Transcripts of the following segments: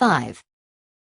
5.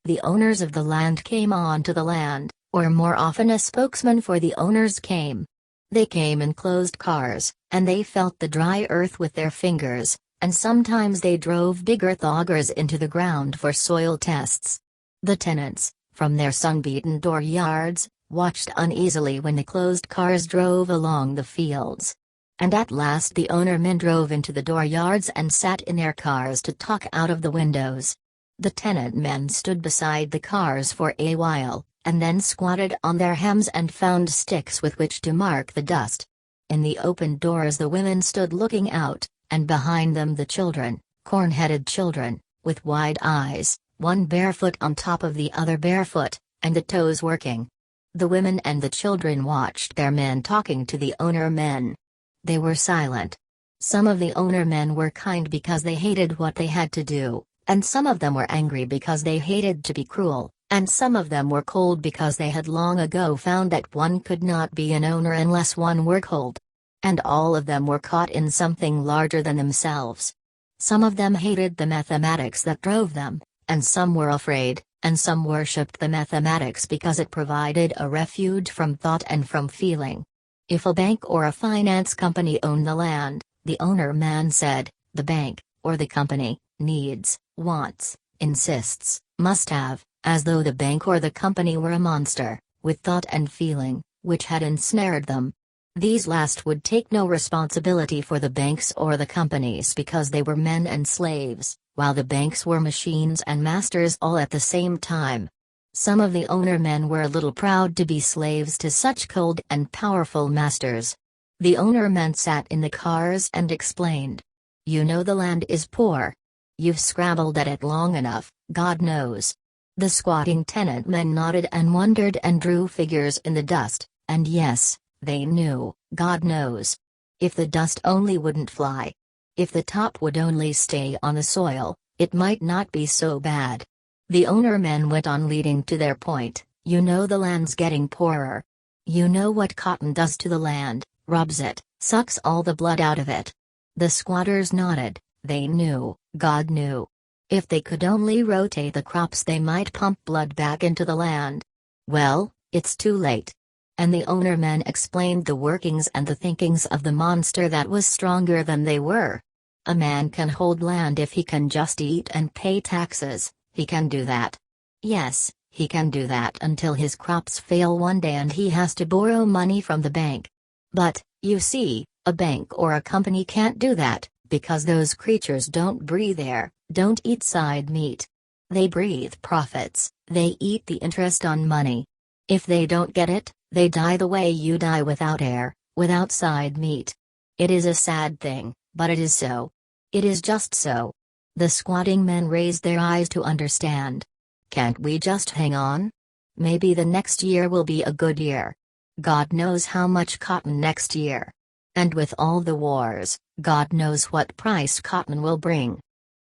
The owners of the land came onto the land, or more often a spokesman for the owners came. They came in closed cars, and they felt the dry earth with their fingers, and sometimes they drove big earth augers into the ground for soil tests. The tenants, from their sun-beaten dooryards, watched uneasily when the closed cars drove along the fields. And at last the owner men drove into the dooryards and sat in their cars to talk out of the windows. The tenant men stood beside the cars for a while, and then squatted on their hams and found sticks with which to mark the dust. In the open doors the women stood looking out, and behind them the children, corn-headed children, with wide eyes, one barefoot on top of the other barefoot, and the toes working. The women and the children watched their men talking to the owner men. They were silent. Some of the owner men were kind because they hated what they had to do, and some of them were angry because they hated to be cruel, and some of them were cold because they had long ago found that one could not be an owner unless one were cold. And all of them were caught in something larger than themselves. Some of them hated the mathematics that drove them, and some were afraid, and some worshipped the mathematics because it provided a refuge from thought and from feeling. If a bank or a finance company owned the land, the owner man said, the bank, or the company, needs, wants, insists, must have, as though the bank or the company were a monster, with thought and feeling, which had ensnared them. These last would take no responsibility for the banks or the companies because they were men and slaves, while the banks were machines and masters all at the same time. Some of the owner men were a little proud to be slaves to such cold and powerful masters. The owner men sat in the cars and explained. You know the land is poor. You've scrabbled at it long enough, God knows. The squatting tenant men nodded and wondered and drew figures in the dust, and yes, they knew, God knows. If the dust only wouldn't fly. If the top would only stay on the soil, it might not be so bad. The owner men went on leading to their point. You know the land's getting poorer. You know what cotton does to the land, robs it, sucks all the blood out of it. The squatters nodded, they knew, God knew. If they could only rotate the crops they might pump blood back into the land. Well, it's too late. And the owner men explained the workings and the thinkings of the monster that was stronger than they were. A man can hold land if he can just eat and pay taxes, he can do that. Yes, he can do that until his crops fail one day and he has to borrow money from the bank. But, you see, a bank or a company can't do that, because those creatures don't breathe air, don't eat side meat. They breathe profits, they eat the interest on money. If they don't get it, they die the way you die without air, without side meat. It is a sad thing, but it is so. It is just so. The squatting men raised their eyes to understand. Can't we just hang on? Maybe the next year will be a good year. God knows how much cotton next year. And with all the wars, God knows what price cotton will bring.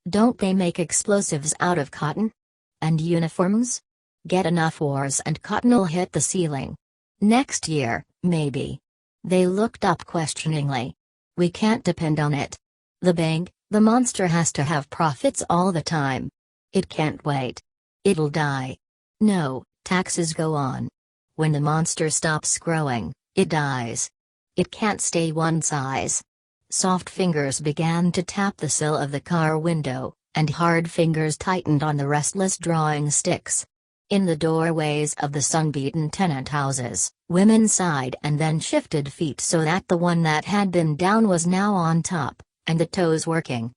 Don't they make explosives out of cotton? And uniforms? Get enough wars and cotton'll hit the ceiling. Next year, maybe. They looked up questioningly. We can't depend on it. The bank, the monster has to have profits all the time. It can't wait. It'll die. No, taxes go on. When the monster stops growing, it dies. It can't stay one size. Soft fingers began to tap the sill of the car window, and hard fingers tightened on the restless drawing sticks. In the doorways of the sun-beaten tenant houses, women sighed and then shifted feet so that the one that had been down was now on top, and the toes working.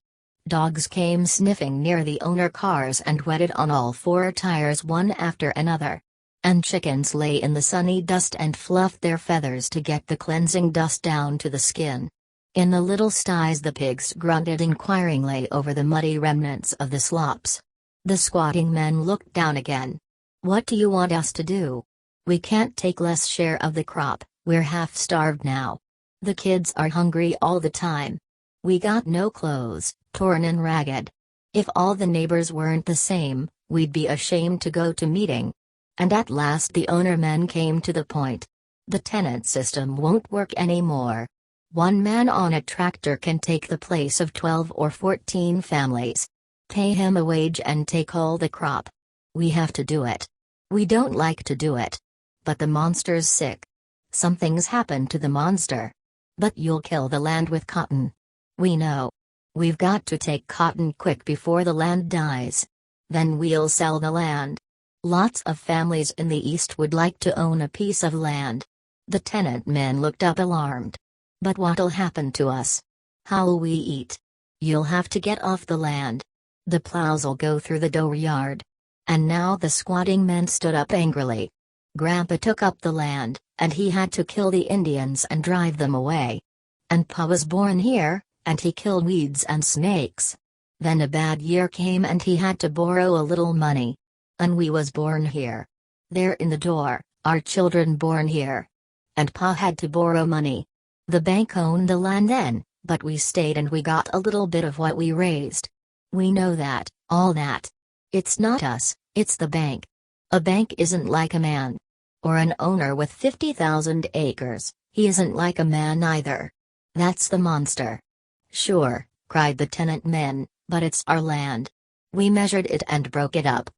Dogs came sniffing near the owner cars and wetted on all four tires one after another. And chickens lay in the sunny dust and fluffed their feathers to get the cleansing dust down to the skin. In the little sties the pigs grunted inquiringly over the muddy remnants of the slops. The squatting men looked down again. What do you want us to do? We can't take less share of the crop, we're half starved now. The kids are hungry all the time. We got no clothes, torn and ragged. If all the neighbors weren't the same, we'd be ashamed to go to meeting. And at last the owner men came to the point. The tenant system won't work anymore. One man on a tractor can take the place of 12 or 14 families. Pay him a wage and take all the crop. We have to do it. We don't like to do it. But the monster's sick. Something's happened to the monster. But you'll kill the land with cotton. We know. We've got to take cotton quick before the land dies. Then we'll sell the land. Lots of families in the East would like to own a piece of land. The tenant men looked up alarmed. But what'll happen to us? How'll we eat? You'll have to get off the land. The plows'll go through the dooryard. And now the squatting men stood up angrily. Grandpa took up the land, and he had to kill the Indians and drive them away. And Pa was born here, and he killed weeds and snakes. Then a bad year came and he had to borrow a little money. And we was born here. There in the door, our children born here. And Pa had to borrow money. The bank owned the land then, but we stayed and we got a little bit of what we raised. We know that, all that. It's not us, it's the bank. A bank isn't like a man. Or an owner with 50,000 acres, he isn't like a man either. That's the monster. Sure, cried the tenant men, but it's our land. We measured it and broke it up.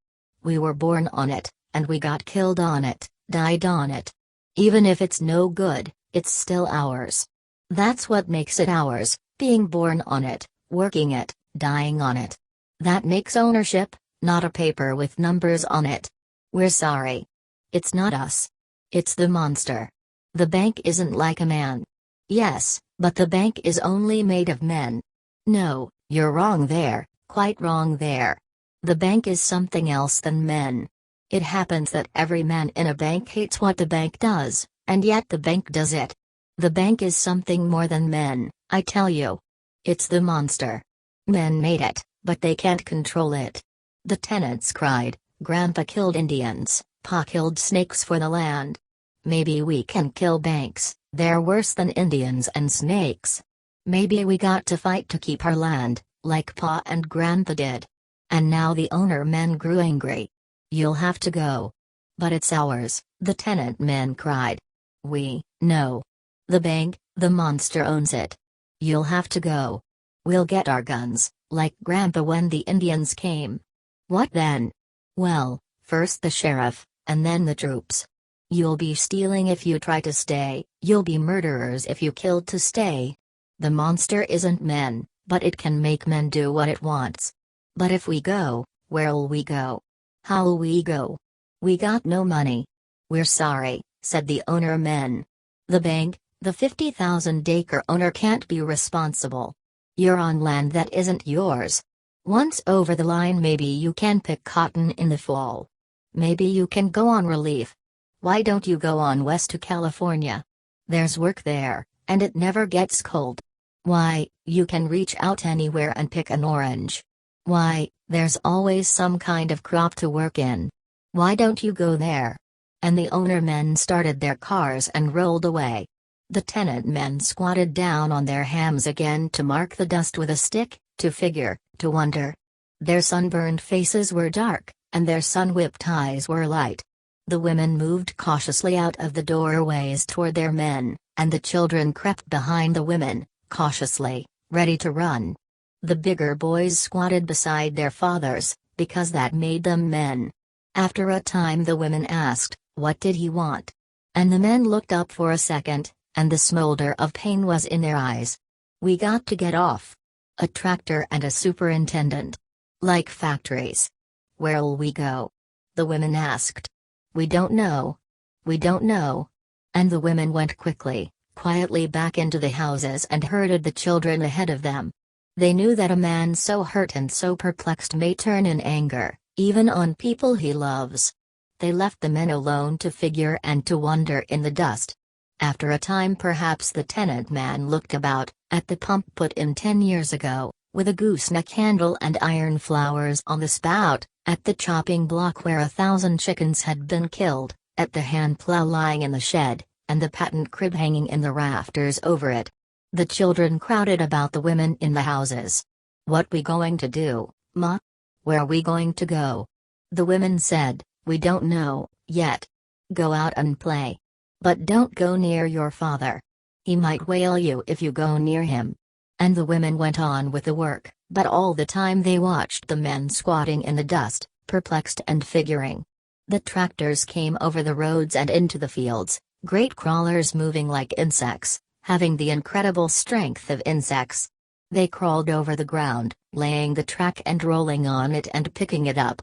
We were born on it, and we got killed on it, died on it. Even if it's no good, it's still ours. That's what makes it ours, being born on it, working it, dying on it. That makes ownership, not a paper with numbers on it. We're sorry. It's not us. It's the monster. The bank isn't like a man. Yes, but the bank is only made of men. No, you're wrong there, quite wrong there. The bank is something else than men. It happens that every man in a bank hates what the bank does, and yet the bank does it. The bank is something more than men, I tell you. It's the monster. Men made it, but they can't control it. The tenants cried, Grandpa killed Indians, Pa killed snakes for the land. Maybe we can kill banks, they're worse than Indians and snakes. Maybe we got to fight to keep our land, like Pa and Grandpa did. And now the owner men grew angry. You'll have to go. But it's ours, the tenant men cried. We, no. The bank, the monster owns it. You'll have to go. We'll get our guns, like Grandpa when the Indians came. What then? Well, first the sheriff, and then the troops. You'll be stealing if you try to stay, you'll be murderers if you killed to stay. The monster isn't men, but it can make men do what it wants. But if we go, where'll we go? How'll we go? We got no money. We're sorry, said the owner men. The bank, the 50,000-acre owner can't be responsible. You're on land that isn't yours. Once over the line maybe you can pick cotton in the fall. Maybe you can go on relief. Why don't you go on west to California? There's work there, and it never gets cold. Why, you can reach out anywhere and pick an orange. Why, there's always some kind of crop to work in. Why don't you go there? And the owner men started their cars and rolled away. The tenant men squatted down on their hams again to mark the dust with a stick, to figure, to wonder. Their sunburned faces were dark, and their sun-whipped eyes were light. The women moved cautiously out of the doorways toward their men, and the children crept behind the women, cautiously, ready to run. The bigger boys squatted beside their fathers, because that made them men. After a time the women asked, what did he want? And the men looked up for a second, and the smolder of pain was in their eyes. We got to get off. A tractor and a superintendent. Like factories. Where'll we go? The women asked. We don't know. We don't know. And the women went quietly back into the houses and herded the children ahead of them. They knew that a man so hurt and so perplexed may turn in anger, even on people he loves. They left the men alone to figure and to wonder in the dust. After a time perhaps the tenant man looked about, at the pump put in 10 years ago, with a gooseneck handle and iron flowers on the spout, at the chopping block where 1,000 chickens had been killed, at the hand plow lying in the shed, and the patent crib hanging in the rafters over it. The children crowded about the women in the houses. What we going to do, Ma? Where we going to go? The women said, we don't know, yet. Go out and play. But don't go near your father. He might whale you if you go near him. And the women went on with the work, But all the time they watched the men squatting in the dust, perplexed and figuring. The tractors came over the roads and into the fields, great crawlers moving like insects, having the incredible strength of insects. They crawled over the ground, laying the track and rolling on it and picking it up.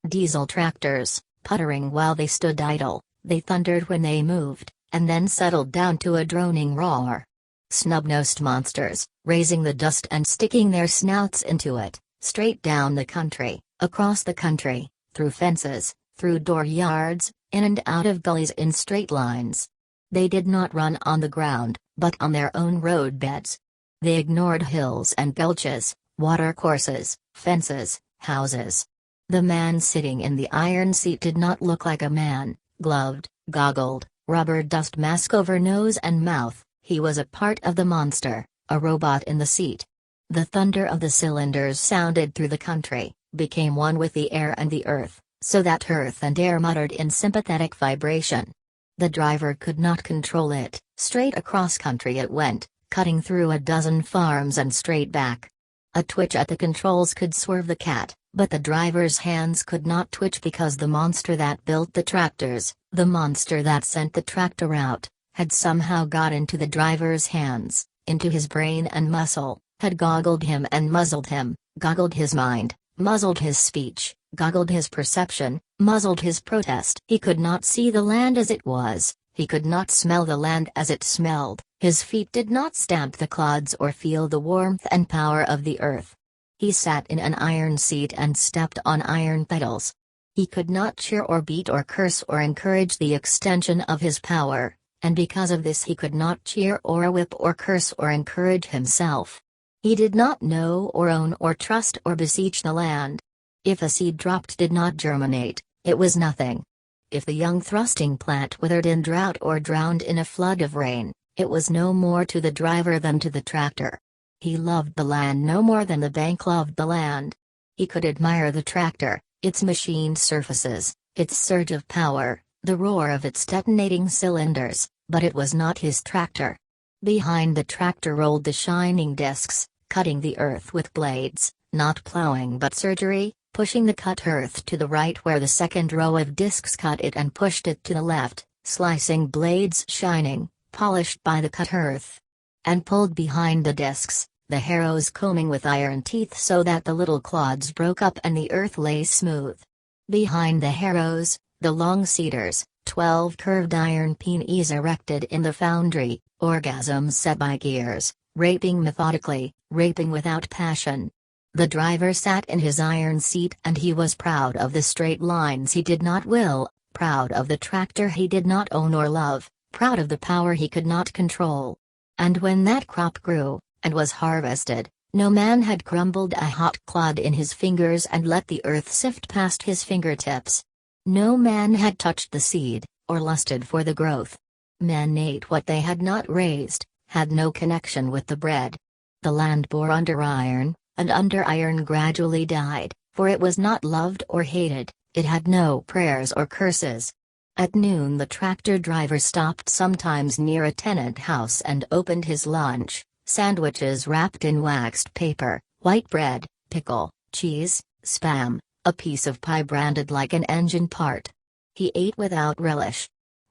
Diesel tractors, puttering while they stood idle, they thundered when they moved, and then settled down to a droning roar. Snub-nosed monsters, raising the dust and sticking their snouts into it, straight down the country, across the country, through fences, through dooryards, in and out of gullies in straight lines. They did not run on the ground, but on their own roadbeds. They ignored hills and gulches, watercourses, fences, houses. The man sitting in the iron seat did not look like a man, gloved, goggled, rubber dust mask over nose and mouth. He was a part of the monster, a robot in the seat. The thunder of the cylinders sounded through the country, became one with the air and the earth, so that earth and air muttered in sympathetic vibration. The driver could not control it, straight across country it went, cutting through a dozen farms and straight back. A twitch at the controls could swerve the cat, but the driver's hands could not twitch because the monster that built the tractors, the monster that sent the tractor out, had somehow got into the driver's hands, into his brain and muscle, had goggled him and muzzled him, goggled his mind, muzzled his speech, goggled his perception, muzzled his protest. He could not see the land as it was, he could not smell the land as it smelled, his feet did not stamp the clods or feel the warmth and power of the earth. He sat in an iron seat and stepped on iron pedals. He could not cheer or beat or curse or encourage the extension of his power, and because of this he could not cheer or whip or curse or encourage himself. He did not know or own or trust or beseech the land. If a seed dropped did not germinate, it was nothing. If the young thrusting plant withered in drought or drowned in a flood of rain, it was no more to the driver than to the tractor. He loved the land no more than the bank loved the land. He could admire the tractor, its machined surfaces, its surge of power, the roar of its detonating cylinders, but it was not his tractor. Behind the tractor rolled the shining discs, cutting the earth with blades, not plowing but surgery, pushing the cut earth to the right where the second row of discs cut it and pushed it to the left, slicing blades shining, polished by the cut earth. And pulled behind the discs, the harrows combing with iron teeth so that the little clods broke up and the earth lay smooth. Behind the harrows, the long cedars, 12 curved iron peonies erected in the foundry, orgasms set by gears, raping methodically, raping without passion. The driver sat in his iron seat and he was proud of the straight lines he did not will, proud of the tractor he did not own or love, proud of the power he could not control. And when that crop grew, and was harvested, no man had crumbled a hot clod in his fingers and let the earth sift past his fingertips. No man had touched the seed, or lusted for the growth. Men ate what they had not raised, had no connection with the bread. The land bore under iron, and under iron gradually died, for it was not loved or hated, it had no prayers or curses. At noon the tractor driver stopped sometimes near a tenant house and opened his lunch, sandwiches wrapped in waxed paper, white bread, pickle, cheese, Spam, a piece of pie branded like an engine part. He ate without relish.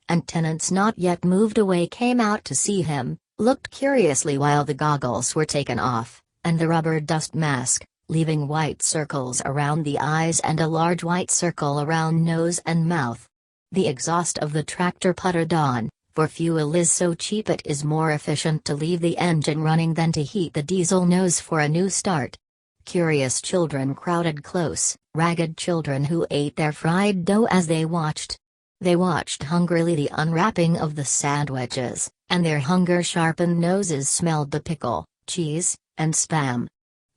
And tenants not yet moved away came out to see him, looked curiously while the goggles were taken off, and the rubber dust mask, leaving white circles around the eyes and a large white circle around nose and mouth. The exhaust of the tractor puttered on, for fuel is so cheap it is more efficient to leave the engine running than to heat the diesel nose for a new start. Curious children crowded close, ragged children who ate their fried dough as they watched. They watched hungrily the unwrapping of the sandwiches, and their hunger-sharpened noses smelled the pickle, cheese, and Spam.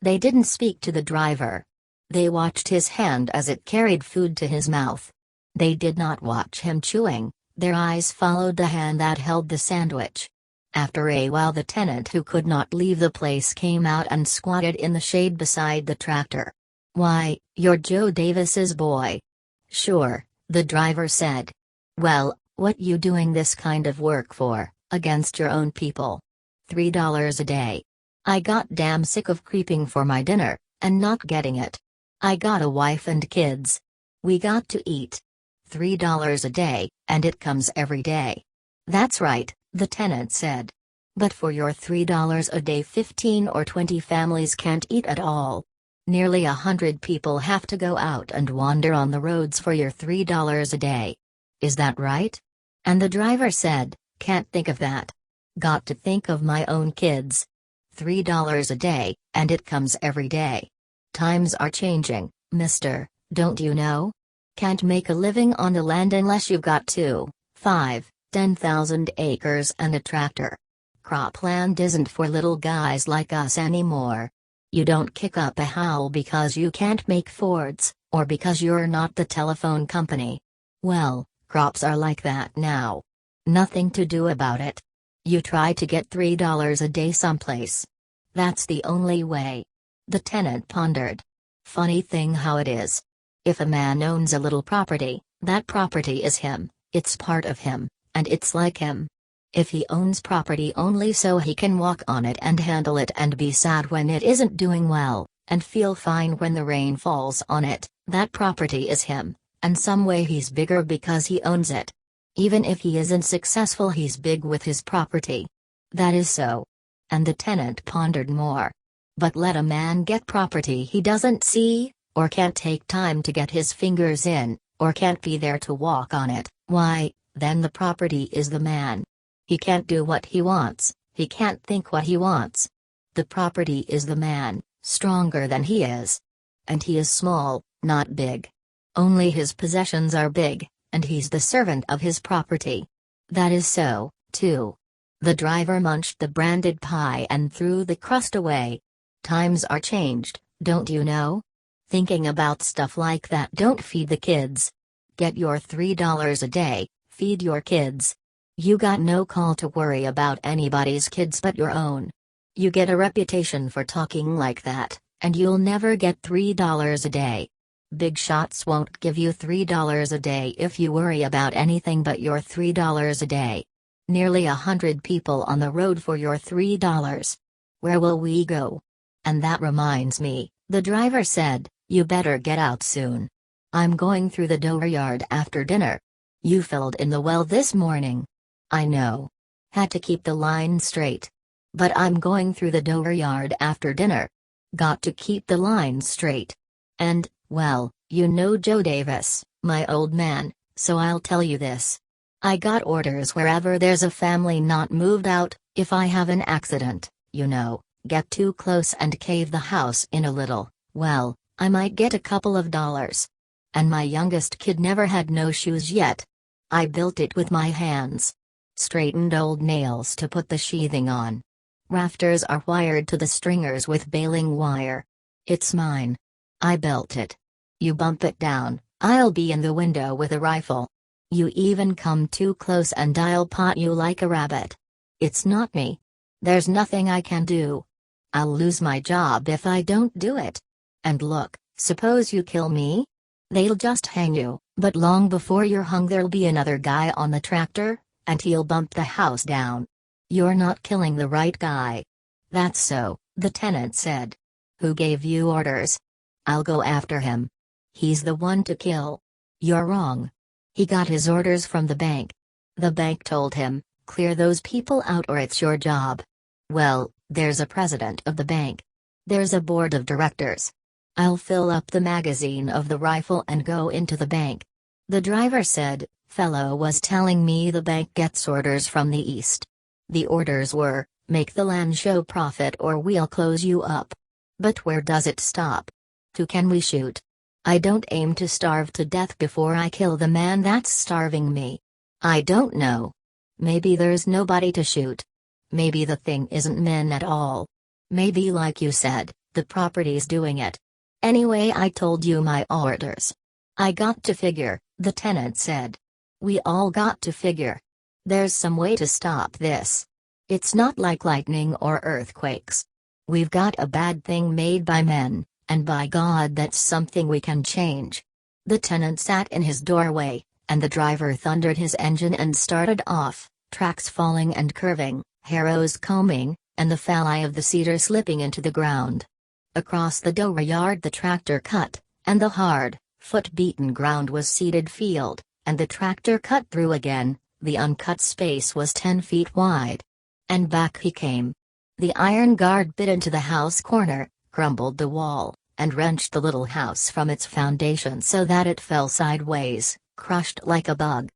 They didn't speak to the driver. They watched his hand as it carried food to his mouth. They did not watch him chewing, their eyes followed the hand that held the sandwich. After a while the tenant who could not leave the place came out and squatted in the shade beside the tractor. "Why, you're Joe Davis's boy." "Sure," the driver said. "Well, what you doing this kind of work for, against your own people?" $3 a day. "I got damn sick of creeping for my dinner," and not getting it. I got a wife and kids. We got to eat. $3 a day, and it comes every day. That's right, the tenant said. But for your $3 a day 15 or 20 families can't eat at all. Nearly 100 people have to go out and wander on the roads for your $3 a day. Is that right? And the driver said, can't think of that. Got to think of my own kids. $3 a day, and it comes every day. Times are changing, mister, don't you know? Can't make a living on the land unless you've got 2, 5, 10,000 acres and a tractor. Cropland isn't for little guys like us anymore. You don't kick up a howl because you can't make Fords, or because you're not the telephone company. Well, crops are like that now. Nothing to do about it. You try to get $3 a day someplace. That's the only way. The tenant pondered. Funny thing how it is. If a man owns a little property, that property is him, it's part of him, and it's like him. If he owns property only so he can walk on it and handle it and be sad when it isn't doing well, and feel fine when the rain falls on it, that property is him, and some way he's bigger because he owns it. Even if he isn't successful, he's big with his property. That is so. And the tenant pondered more. But let a man get property he doesn't see, or can't take time to get his fingers in, or can't be there to walk on it, why, then the property is the man. He can't do what he wants, he can't think what he wants. The property is the man, stronger than he is. And he is small, not big. Only his possessions are big, and he's the servant of his property. That is so, too. The driver munched the branded pie and threw the crust away. Times are changed, don't you know? Thinking about stuff like that don't feed the kids. Get your $3 a day, feed your kids. You got no call to worry about anybody's kids but your own. You get a reputation for talking like that, and you'll never get $3 a day. Big shots won't give you $3 a day if you worry about anything but your $3 a day. Nearly 100 people on the road for your $3. Where will we go? And that reminds me, the driver said, you better get out soon. I'm going through the dooryard after dinner. You filled in the well this morning. I know. Had to keep the line straight. But I'm going through the dooryard after dinner. Got to keep the line straight. And, well, you know Joe Davis, my old man, so I'll tell you this. I got orders wherever there's a family not moved out, if I have an accident, you know, get too close and cave the house in a little, well, I might get a couple of dollars. And my youngest kid never had no shoes yet. I built it with my hands. Straightened old nails to put the sheathing on. Rafters are wired to the stringers with baling wire. It's mine. I built it. You bump it down, I'll be in the window with a rifle. You even come too close and I'll pot you like a rabbit. It's not me. There's nothing I can do. I'll lose my job if I don't do it. And look, suppose you kill me? They'll just hang you, but long before you're hung there'll be another guy on the tractor, and he'll bump the house down. You're not killing the right guy. That's so, the tenant said. Who gave you orders? I'll go after him. He's the one to kill. You're wrong. He got his orders from the bank. The bank told him, clear those people out or it's your job. Well, there's a president of the bank. There's a board of directors. I'll fill up the magazine of the rifle and go into the bank. The driver said, fellow was telling me the bank gets orders from the east. The orders were, make the land show profit or we'll close you up. But where does it stop? Who can we shoot? I don't aim to starve to death before I kill the man that's starving me. I don't know. Maybe there's nobody to shoot. Maybe the thing isn't men at all. Maybe like you said, the property's doing it. Anyway, I told you my orders. I got to figure, the tenant said. We all got to figure. There's some way to stop this. It's not like lightning or earthquakes. We've got a bad thing made by men, and by God that's something we can change. The tenant sat in his doorway, and the driver thundered his engine and started off, tracks falling and curving, harrows combing, and the phalli of the cedar slipping into the ground. Across the dooryard the tractor cut, and the hard, foot-beaten ground was seeded field, and the tractor cut through again. The uncut space was 10 feet wide. And back he came. The iron guard bit into the house corner, crumbled the wall, and wrenched the little house from its foundation so that it fell sideways, crushed like a bug.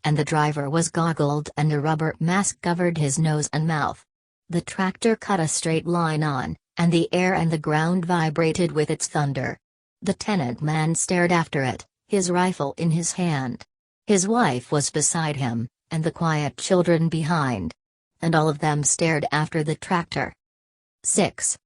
And the driver was goggled and a rubber mask covered his nose and mouth. The tractor cut a straight line on, and the air and the ground vibrated with its thunder. The tenant man stared after it, his rifle in his hand. His wife was beside him, and the quiet children behind. And all of them stared after the tractor. 6.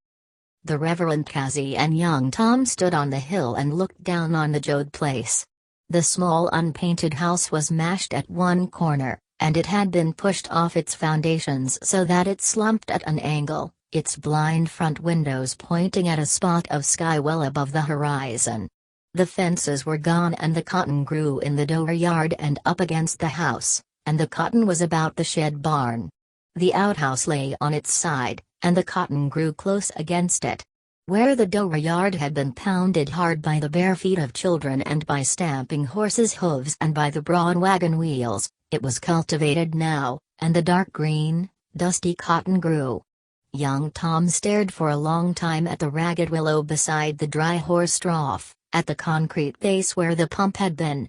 The Reverend Cassie and young Tom stood on the hill and looked down on the Jode place. The small unpainted house was mashed at one corner, and it had been pushed off its foundations so that it slumped at an angle, its blind front windows pointing at a spot of sky well above the horizon. The fences were gone and the cotton grew in the dooryard and up against the house, and the cotton was about the shed barn. The outhouse lay on its side, and the cotton grew close against it. Where the dooryard had been pounded hard by the bare feet of children and by stamping horses' hooves and by the broad wagon wheels, it was cultivated now, and the dark green, dusty cotton grew. Young Tom stared for a long time at the ragged willow beside the dry horse trough, at the concrete base where the pump had been.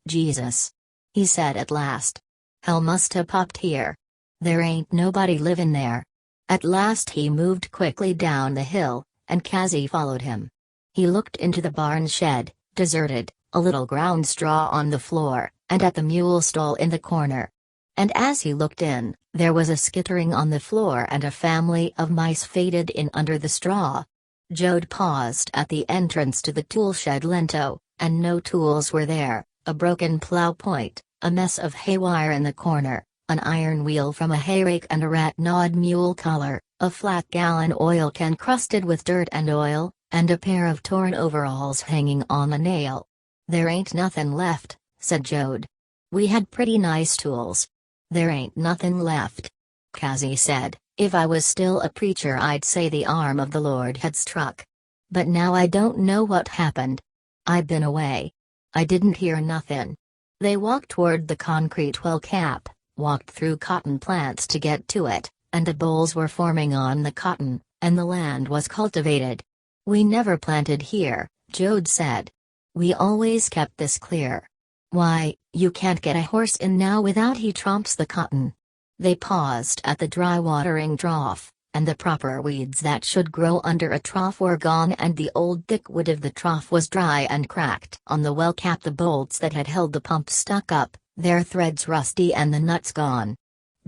"Jesus," he said at last. "Hell must have popped here. There ain't nobody livin' there." At last he moved quickly down the hill, and Cassie followed him. He looked into the barn shed, deserted, a little ground straw on the floor, and at the mule stall in the corner. And as he looked in, there was a skittering on the floor and a family of mice faded in under the straw. Jode paused at the entrance to the tool shed Lento, and no tools were there, a broken plow point, a mess of hay wire in the corner, an iron wheel from a hayrake and a rat-gnawed mule collar, a flat gallon oil can crusted with dirt and oil, and a pair of torn overalls hanging on a nail. "There ain't nothin' left," said Jode. "We had pretty nice tools." "There ain't nothin' left," Cassie said. "If I was still a preacher I'd say the arm of the Lord had struck. But now I don't know what happened. I been away. I didn't hear nothin'." They walked toward the concrete well cap, walked through cotton plants to get to it, and the bolls were forming on the cotton, and the land was cultivated. "We never planted here," Jode said. "We always kept this clear. Why, you can't get a horse in now without he tromps the cotton." They paused at the dry watering trough, and the proper weeds that should grow under a trough were gone and the old thick wood of the trough was dry and cracked. On the well cap the bolts that had held the pump stuck up, their threads rusty and the nuts gone.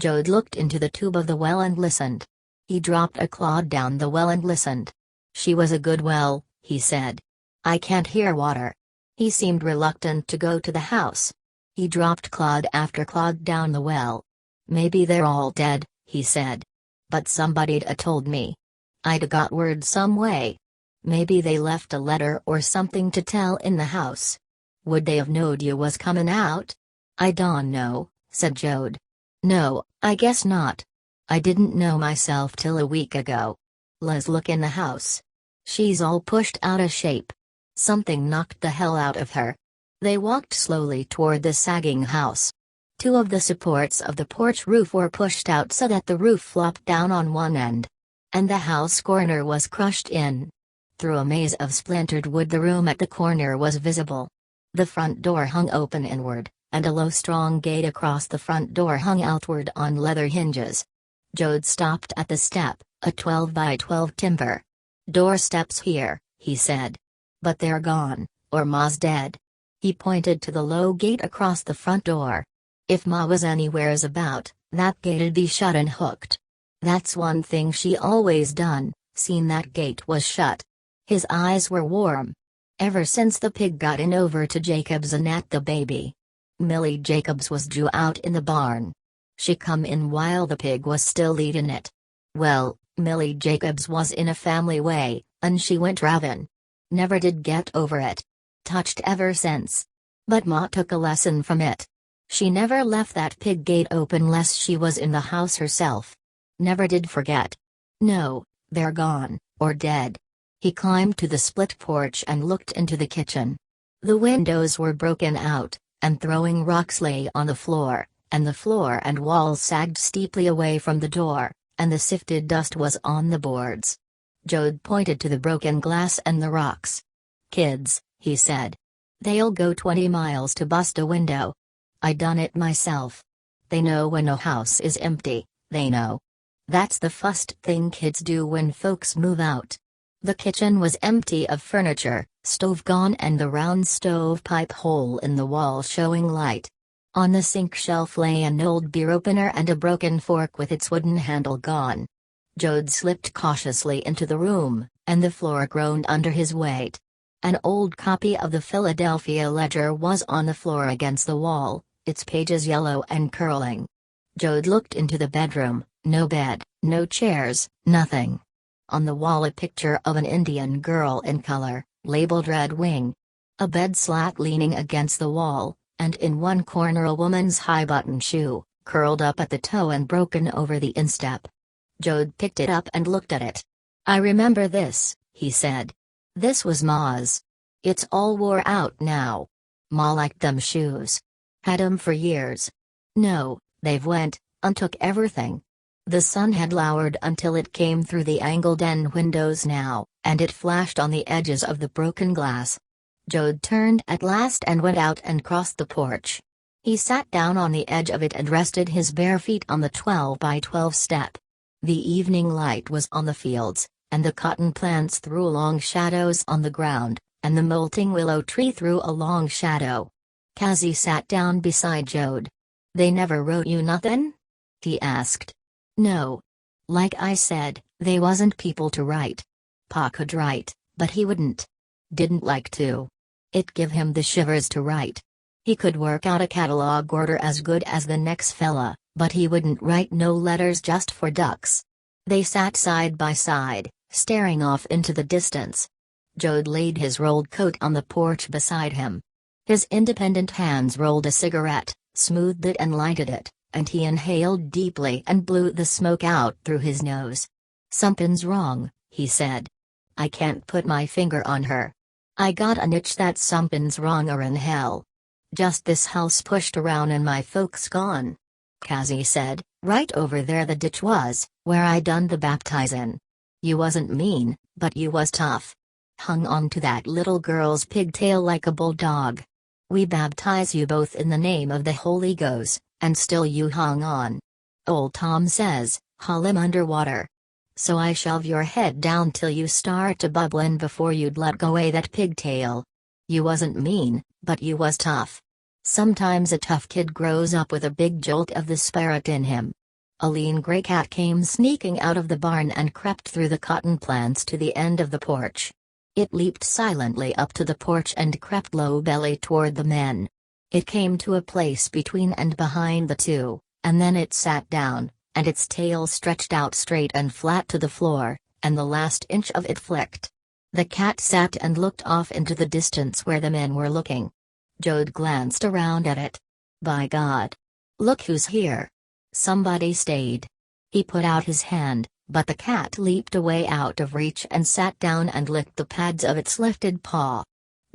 Jode looked into the tube of the well and listened. He dropped a clod down the well and listened. "She was a good well," he said. "I can't hear water." He seemed reluctant to go to the house. He dropped clod after clod down the well. "Maybe they're all dead," he said. "But somebody'd a told me. I'd a got word some way. Maybe they left a letter or something to tell in the house. Would they have knowed you was comin' out?" "I don't know," said Jode. "No, I guess not. I didn't know myself till a week ago. Let's look in the house. She's all pushed out of shape. Something knocked the hell out of her." They walked slowly toward the sagging house. Two of the supports of the porch roof were pushed out so that the roof flopped down on one end. And the house corner was crushed in. Through a maze of splintered wood the room at the corner was visible. The front door hung open inward, and a low strong gate across the front door hung outward on leather hinges. Jode stopped at the step, a 12 by 12 timber. "Door steps here," he said. "But they're gone, or Ma's dead." He pointed to the low gate across the front door. "If Ma was anywheres about, that gate'd be shut and hooked. That's one thing she always done, seen that gate was shut." His eyes were warm. "Ever since the pig got in over to Jacobs and at the baby. Millie Jacobs was due out in the barn. She come in while the pig was still eatin' it. Well, Millie Jacobs was in a family way, and she went ravin'. Never did get over it. Touched ever since. But Ma took a lesson from it. She never left that pig gate open lest she was in the house herself. Never did forget. No, they're gone, or dead. He climbed to the split porch and looked into the kitchen. The windows were broken out, and throwing rocks lay on the floor, and the floor and walls sagged steeply away from the door, and the sifted dust was on the boards. Jode pointed to the broken glass and the rocks. "Kids," he said. "They'll go 20 miles to bust a window. I done it myself. They know when a house is empty, they know. That's the first thing kids do when folks move out." The kitchen was empty of furniture, stove gone and the round stovepipe hole in the wall showing light. On the sink shelf lay an old beer opener and a broken fork with its wooden handle gone. Jode slipped cautiously into the room, and the floor groaned under his weight. An old copy of the Philadelphia Ledger was on the floor against the wall, its pages yellow and curling. Jode looked into the bedroom, no bed, no chairs, nothing. On the wall a picture of an Indian girl in color, labeled Red Wing. A bed slat leaning against the wall, and in one corner a woman's high-button shoe, curled up at the toe and broken over the instep. Jode picked it up and looked at it. "I remember this," he said. "This was Ma's. It's all wore out now. Ma liked them shoes. Had 'em for years. No, they've went, and took everything." The sun had lowered until it came through the angled end windows now, and it flashed on the edges of the broken glass. Jode turned at last and went out and crossed the porch. He sat down on the edge of it and rested his bare feet on the 12 by 12 step. The evening light was on the fields, and the cotton plants threw long shadows on the ground, and the molting willow tree threw a long shadow. Cassie sat down beside Jode. "They never wrote you nothin'?" he asked. "No. Like I said, they wasn't people to write. Pa could write, but he wouldn't. Didn't like to. It give him the shivers to write. He could work out a catalog order as good as the next fella, but he wouldn't write no letters just for ducks." They sat side by side, staring off into the distance. Jode laid his rolled coat on the porch beside him. His independent hands rolled a cigarette, smoothed it and lighted it, and he inhaled deeply and blew the smoke out through his nose. "Something's wrong," he said. "I can't put my finger on her. I got an itch that something's wronger in hell. Just this house pushed around and my folks gone." Cassie said, "Right over there the ditch was, where I done the baptizin'. You wasn't mean, but you was tough. Hung on to that little girl's pigtail like a bulldog. We baptize you both in the name of the Holy Ghost, and still you hung on. Old Tom says, haul him underwater. So I shove your head down till you start to bubblin' before you'd let go that pigtail. You wasn't mean, but you was tough. Sometimes a tough kid grows up with a big jolt of the spirit in him." A lean gray cat came sneaking out of the barn and crept through the cotton plants to the end of the porch. It leaped silently up to the porch and crept low-belly toward the men. It came to a place between and behind the two, and then it sat down, and its tail stretched out straight and flat to the floor, and the last inch of it flicked. The cat sat and looked off into the distance where the men were looking. Jode glanced around at it. "By God! Look who's here!" Somebody stayed. He put out his hand, but the cat leaped away out of reach and sat down and licked the pads of its lifted paw.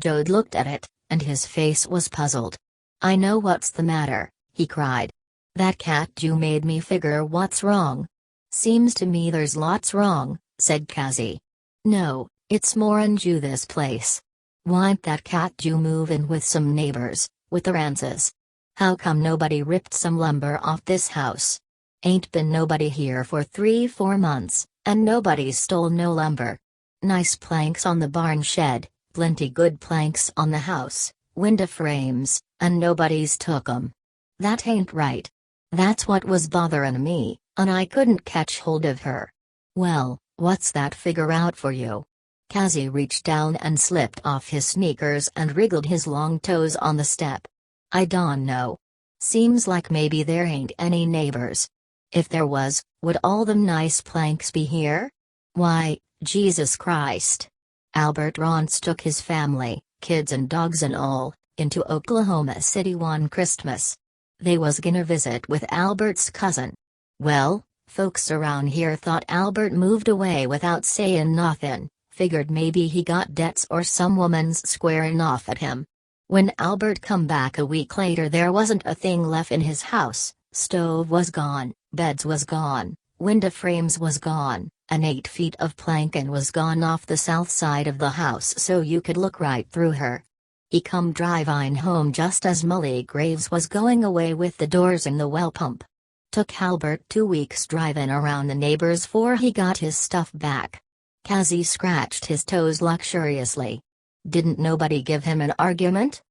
Jode looked at it, and his face was puzzled. "I know what's the matter," he cried. "That cat you made me figure what's wrong." "Seems to me there's lots wrong," said Cassie. "No, it's more'n you this place. Why'n't that cat you move in with some neighbors, with the Rances? How come nobody ripped some lumber off this house? Ain't been nobody here for 3-4 months, and nobody stole no lumber. Nice planks on the barn shed, plenty good planks on the house, window frames, and nobody's took 'em. That ain't right. That's what was botherin' me, and I couldn't catch hold of her." "Well, what's that figure out for you?" Cassie reached down and slipped off his sneakers and wriggled his long toes on the step. "I don't know. Seems like maybe there ain't any neighbors. If there was, would all them nice planks be here? Why, Jesus Christ. Albert Ronce took his family, kids and dogs and all, into Oklahoma City one Christmas. They was gonna visit with Albert's cousin. Well, folks around here thought Albert moved away without sayin' nothin', figured maybe he got debts or some woman's squaring off at him. When Albert come back a week later, there wasn't a thing left in his house. Stove was gone, beds was gone, window frames was gone, and 8 feet of planking was gone off the south side of the house so you could look right through her. He come driving home just as Molly Graves was going away with the doors in the well pump. Took Albert 2 weeks driving around the neighbors 'fore he got his stuff back. Cassie scratched his toes luxuriously. Didn't nobody give him an argument?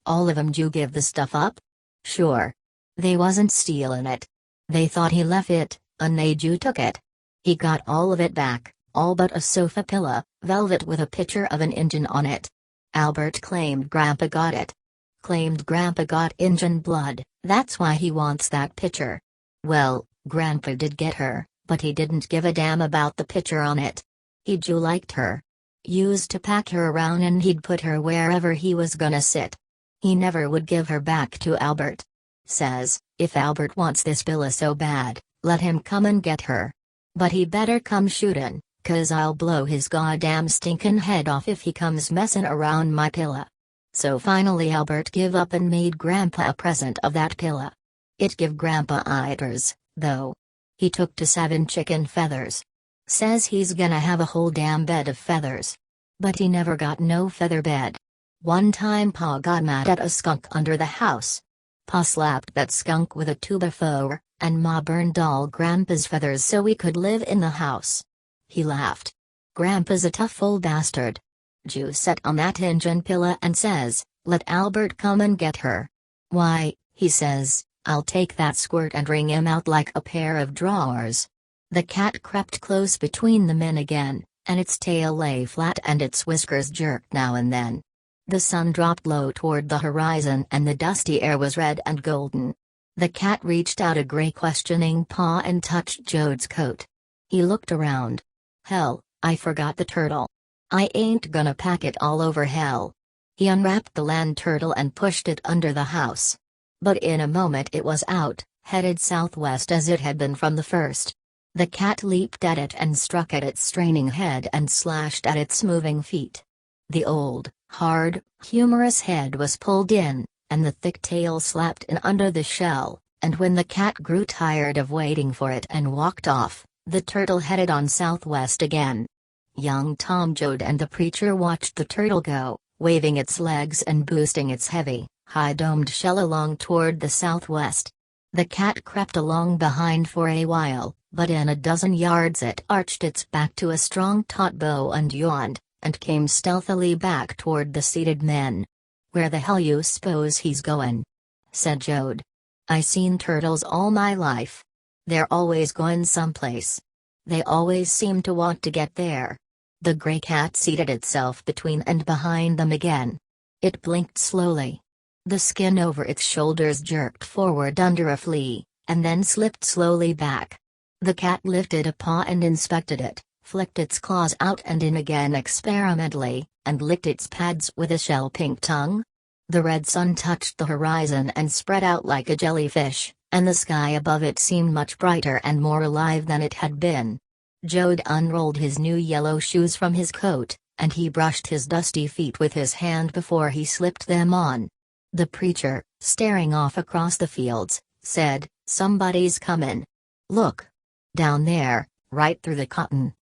All of 'em you give the stuff up? Sure. They wasn't stealing it. They thought he left it, and they you took it. He got all of it back, all but a sofa pillow, velvet with a picture of an Injun on it. Albert claimed Grandpa got it. Claimed Grandpa got Injun blood, that's why he wants that picture. Well, Grandpa did get her, but he didn't give a damn about the picture on it. He you liked her. Used to pack her around and he'd put her wherever he was gonna sit. He never would give her back to Albert. Says, if Albert wants this pillow so bad, let him come and get her. But he better come shootin', 'cause I'll blow his goddamn stinkin' head off if he comes messin' around my pillow. So finally Albert give up and made Grandpa a present of that pillow. It give Grandpa iters, though. He took to 7 chicken feathers. Says he's gonna have a whole damn bed of feathers. But he never got no feather bed. One time Pa got mad at a skunk under the house. Pa slapped that skunk with a 2x4, and Ma burned all Grandpa's feathers so we could live in the house. He laughed. Grandpa's a tough old bastard. Jew sat on that Injun pillow and says, let Albert come and get her. Why, he says, I'll take that squirt and wring him out like a pair of drawers. The cat crept close between the men again, and its tail lay flat and its whiskers jerked now and then. The sun dropped low toward the horizon and the dusty air was red and golden. The cat reached out a gray questioning paw and touched Jode's coat. He looked around. Hell, I forgot the turtle. I ain't gonna pack it all over hell. He unwrapped the land turtle and pushed it under the house. But in a moment it was out, headed southwest as it had been from the first. The cat leaped at it and struck at its straining head and slashed at its moving feet. The old, hard, humorous head was pulled in, and the thick tail slapped in under the shell, and when the cat grew tired of waiting for it and walked off, the turtle headed on southwest again. Young Tom Jode and the preacher watched the turtle go, waving its legs and boosting its heavy, high-domed shell along toward the southwest. The cat crept along behind for a while, but in a dozen yards it arched its back to a strong taut bow and yawned, and came stealthily back toward the seated men. Where the hell you s'pose he's goin'? Said Jode. I seen turtles all my life. They're always going someplace. They always seem to want to get there. The gray cat seated itself between and behind them again. It blinked slowly. The skin over its shoulders jerked forward under a flea, and then slipped slowly back. The cat lifted a paw and inspected it, flicked its claws out and in again experimentally, and licked its pads with a shell-pink tongue. The red sun touched the horizon and spread out like a jellyfish, and the sky above it seemed much brighter and more alive than it had been. Jode unrolled his new yellow shoes from his coat, and he brushed his dusty feet with his hand before he slipped them on. The preacher, staring off across the fields, said, Somebody's comin'. Look. Down there, right through the cotton.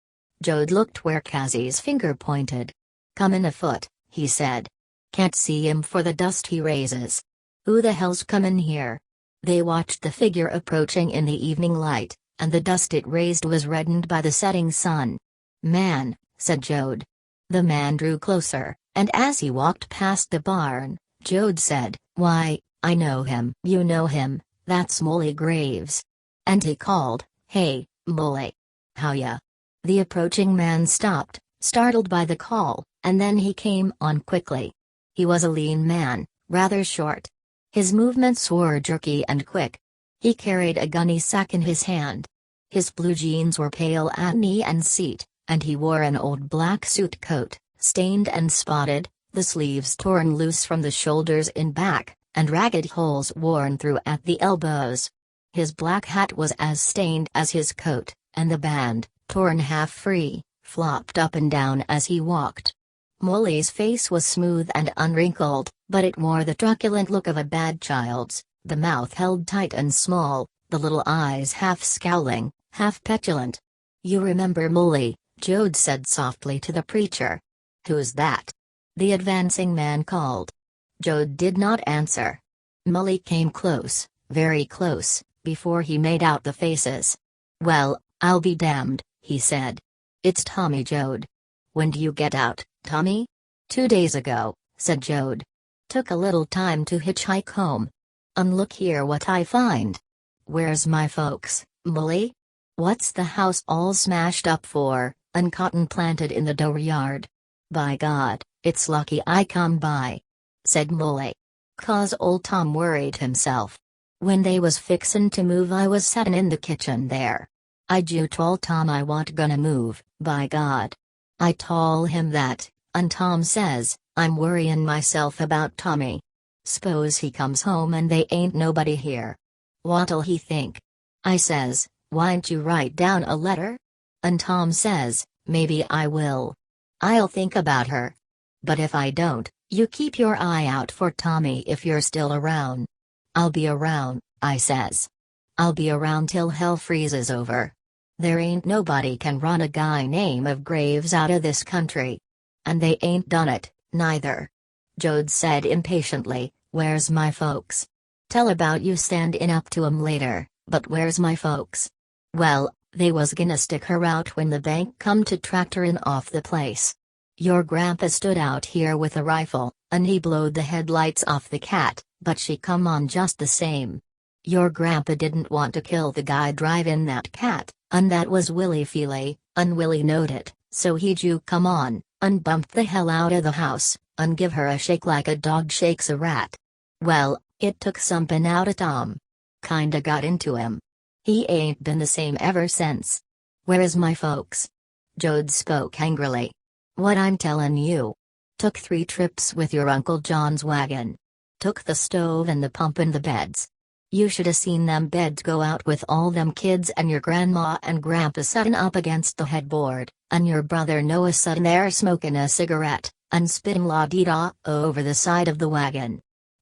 Jode looked where Cassie's finger pointed. Comin' afoot, he said. Can't see him for the dust he raises. Who the hell's comin' here? They watched the figure approaching in the evening light, and the dust it raised was reddened by the setting sun. Man, said Jode. The man drew closer, and as he walked past the barn, Jode said, Why, I know him. You know him, that's Molly Graves. And he called, Hey, Molly. How ya? The approaching man stopped, startled by the call, and then he came on quickly. He was a lean man, rather short. His movements were jerky and quick. He carried a gunny sack in his hand. His blue jeans were pale at knee and seat, and he wore an old black suit coat, stained and spotted, the sleeves torn loose from the shoulders in back, and ragged holes worn through at the elbows. His black hat was as stained as his coat, and the band, torn half free, flopped up and down as he walked. Molly's face was smooth and unwrinkled, but it wore the truculent look of a bad child's, the mouth held tight and small, the little eyes half scowling, half petulant. "You remember Molly," Jode said softly to the preacher. "Who's that?" the advancing man called. Jode did not answer. Molly came close, very close, before he made out the faces. "Well, I'll be damned," he said. "It's Tommy, Jode." "When do you get out, Tommy?" "2 days ago," said Jode. "Took a little time to hitchhike home. Look here what I find." "Where's my folks, Molly?" "What's the house all smashed up for, and cotton planted in the dooryard?" "By God, it's lucky I come by," said Molly. "'Cause old Tom worried himself. When they was fixin' to move I was settin' in the kitchen there. I told Tom I want gonna move, by God. I tol' him that, and Tom says, I'm worryin' myself about Tommy. S'pose he comes home and they ain't nobody here. What'll he think? I says, why'n't you write down a letter? And Tom says, maybe I will. I'll think about her. But if I don't, you keep your eye out for Tommy if you're still around." "I'll be around," I says. "I'll be around till hell freezes over. There ain't nobody can run a guy name of Graves out of this country. And they ain't done it, neither." Jode said impatiently, "Where's my folks? Tell about you standin' up to 'em later, but where's my folks?" "Well, they was gonna stick her out when the bank come to tractorin' off the place. Your grandpa stood out here with a rifle, and he blowed the headlights off the cat, but she come on just the same. Your grandpa didn't want to kill the guy drivin' that cat, and that was Willie Feely, and Willie knowed it, so he come on, and bumped the hell out of the house, and give her a shake like a dog shakes a rat. Well, it took somethin' out of Tom. Kinda got into him. He ain't been the same ever since. Where is my folks?" Jode spoke angrily. "What I'm tellin' you. Took 3 trips with your Uncle John's wagon. Took the stove and the pump and the beds. You shoulda seen them beds go out with all them kids and your grandma and grandpa settin' up against the headboard, and your brother Noah settin' there smokin' a cigarette, and spittin' la-dee-da over the side of the wagon."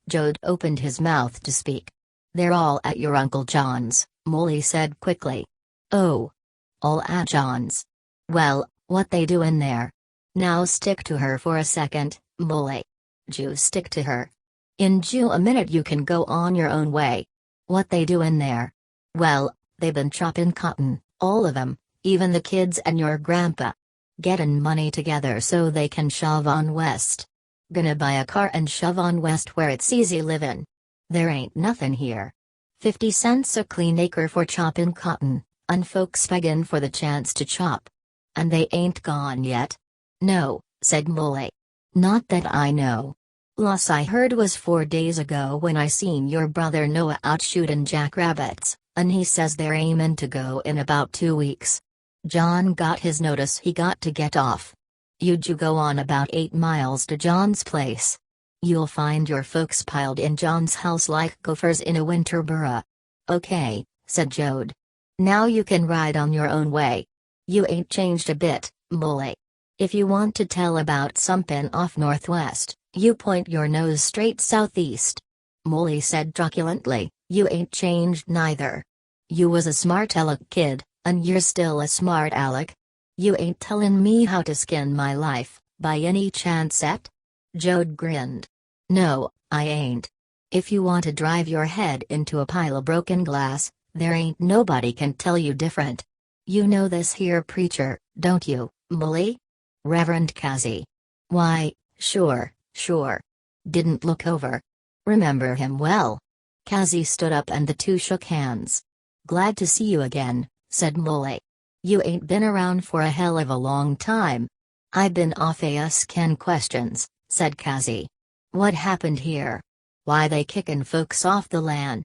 Jode opened his mouth to speak. "They're all at your Uncle John's," Molly said quickly. "Oh. All at John's. Well, what they doin' there? Now stick to her for a second, Molly. Jew stick to her. In Jew a minute you can go on your own way. What they doin' there?" "Well, they been choppin' cotton, all of 'em, even the kids and your grandpa. Gettin' money together so they can shove on west. Gonna buy a car and shove on west where it's easy livin'. There ain't nothin' here. 50 cents a clean acre for choppin' cotton, and folks beggin' for the chance to chop. And they ain't gone yet?" "No," said Molly. "Not that I know. Last I heard was 4 days ago when I seen your brother Noah out shootin' jackrabbits, and he says they're aimin' to go in about 2 weeks. John got his notice he got to get off. You'd go on about 8 miles to John's place. You'll find your folks piled in John's house like gophers in a winter burra." "Okay," said Jode. "Now you can ride on your own way. You ain't changed a bit, Molly. If you want to tell about somethin' off northwest, you point your nose straight southeast." Molly said truculently, "You ain't changed neither. You was a smart aleck kid, and you're still a smart aleck. You ain't tellin' me how to skin my life, by any chance yet?" Jode grinned. "No, I ain't. If you want to drive your head into a pile of broken glass, there ain't nobody can tell you different. You know this here preacher, don't you, Molly? Reverend Casey?" "Why, sure. Didn't look over. Remember him well." Casey stood up and the two shook hands. "Glad to see you again," said Molly. "You ain't been around for a hell of a long time." "I been off askin' questions," said Casey. "What happened here? Why they kickin' folks off the land?"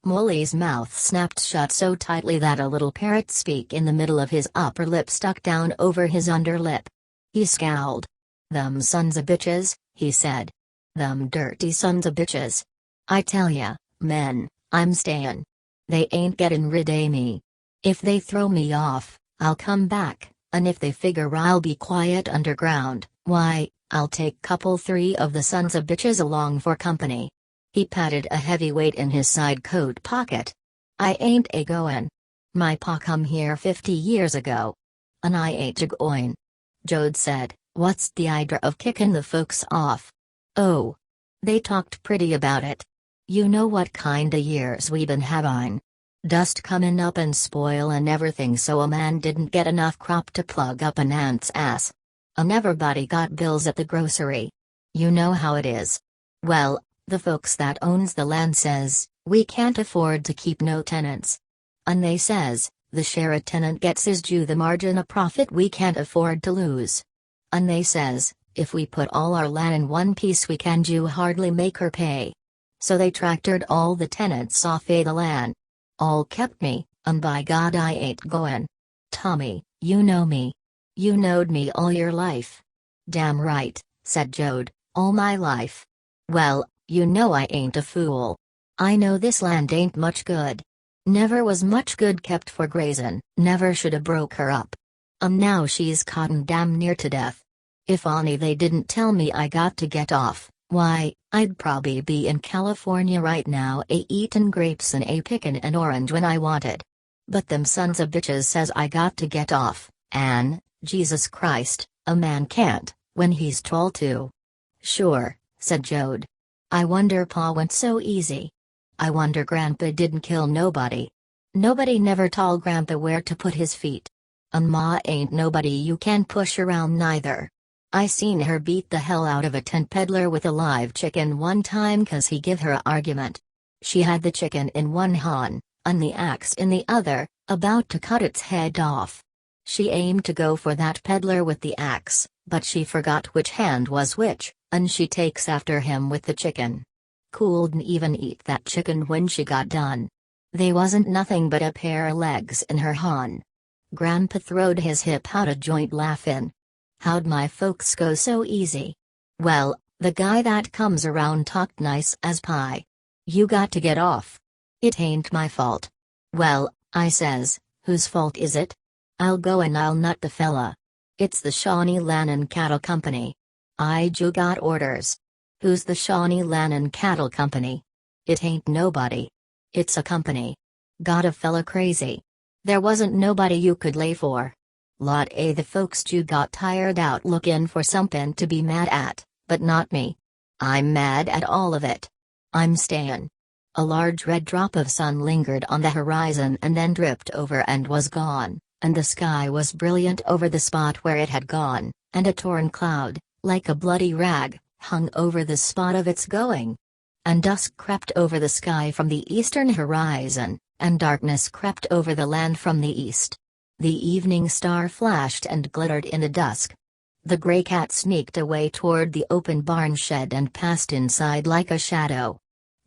Molly's mouth snapped shut so tightly that a little parrot speak in the middle of his upper lip stuck down over his underlip. He scowled. "Them sons o' bitches," he said. "Them dirty sons o' bitches. I tell ya, men, I'm stayin'. They ain't gettin' rid o' me. If they throw me off, I'll come back, And if they figure I'll be quiet underground, why, I'll take couple three of the sons of bitches along for company." He patted a heavy weight in his side coat pocket. "I ain't a goin'. My pa come here 50 years ago. And I ain't a goin'." Jode said, "What's the idea of kicking the folks off?" "Oh. They talked pretty about it. You know what kinda years we been having. Dust comin' up and spoil and everything, so a man didn't get enough crop to plug up an ant's ass. And everybody got bills at the grocery. You know how it is. Well, the folks that owns the land says, we can't afford to keep no tenants. And they says, the share a tenant gets is due the margin of profit we can't afford to lose. And they says, if we put all our land in one piece we can do hardly make her pay. So they tractored all the tenants off the land. All kept me, and by God I ain't goin'. Tommy, you know me. You knowed me all your life." "Damn right," said Jode, "all my life." "Well, you know I ain't a fool. I know this land ain't much good. Never was much good kept for grazin', never shoulda broke her up. Now she's cotton damn near to death. If only they didn't tell me I got to get off, why, I'd probably be in California right now eatin' grapes and pickin' an orange when I wanted. But them sons of bitches says I got to get off, and, Jesus Christ, a man can't, when he's told to." "Sure," said Jode. "I wonder Pa went so easy. I wonder Grandpa didn't kill nobody. Nobody never told Grandpa where to put his feet. And Ma ain't nobody you can push around neither. I seen her beat the hell out of a tent peddler with a live chicken one time 'cause he give her a argument. She had the chicken in one hand, and the axe in the other, about to cut its head off. She aimed to go for that peddler with the axe, but she forgot which hand was which, and she takes after him with the chicken. Couldn't even eat that chicken when she got done. They wasn't nothing but a pair of legs in her hand." Grandpa throwed his hip out a joint laughin'. "How'd my folks go so easy?" "Well, the guy that comes around talked nice as pie. You got to get off." "It ain't my fault." "Well," I says, "whose fault is it? I'll go and I'll nut the fella. It's the Shawnee Lannon Cattle Company. I ju got orders." "Who's the Shawnee Lannon Cattle Company?" "It ain't nobody. It's a company. Got a fella crazy. There wasn't nobody you could lay for. Lot a the folks you got tired out lookin' for somethin' to be mad at, but not me. I'm mad at all of it. I'm stayin'." A large red drop of sun lingered on the horizon and then dripped over and was gone, and the sky was brilliant over the spot where it had gone, and a torn cloud, like a bloody rag, hung over the spot of its going. And dusk crept over the sky from the eastern horizon, and darkness crept over the land from the east. The evening star flashed and glittered in the dusk. The gray cat sneaked away toward the open barn shed and passed inside like a shadow.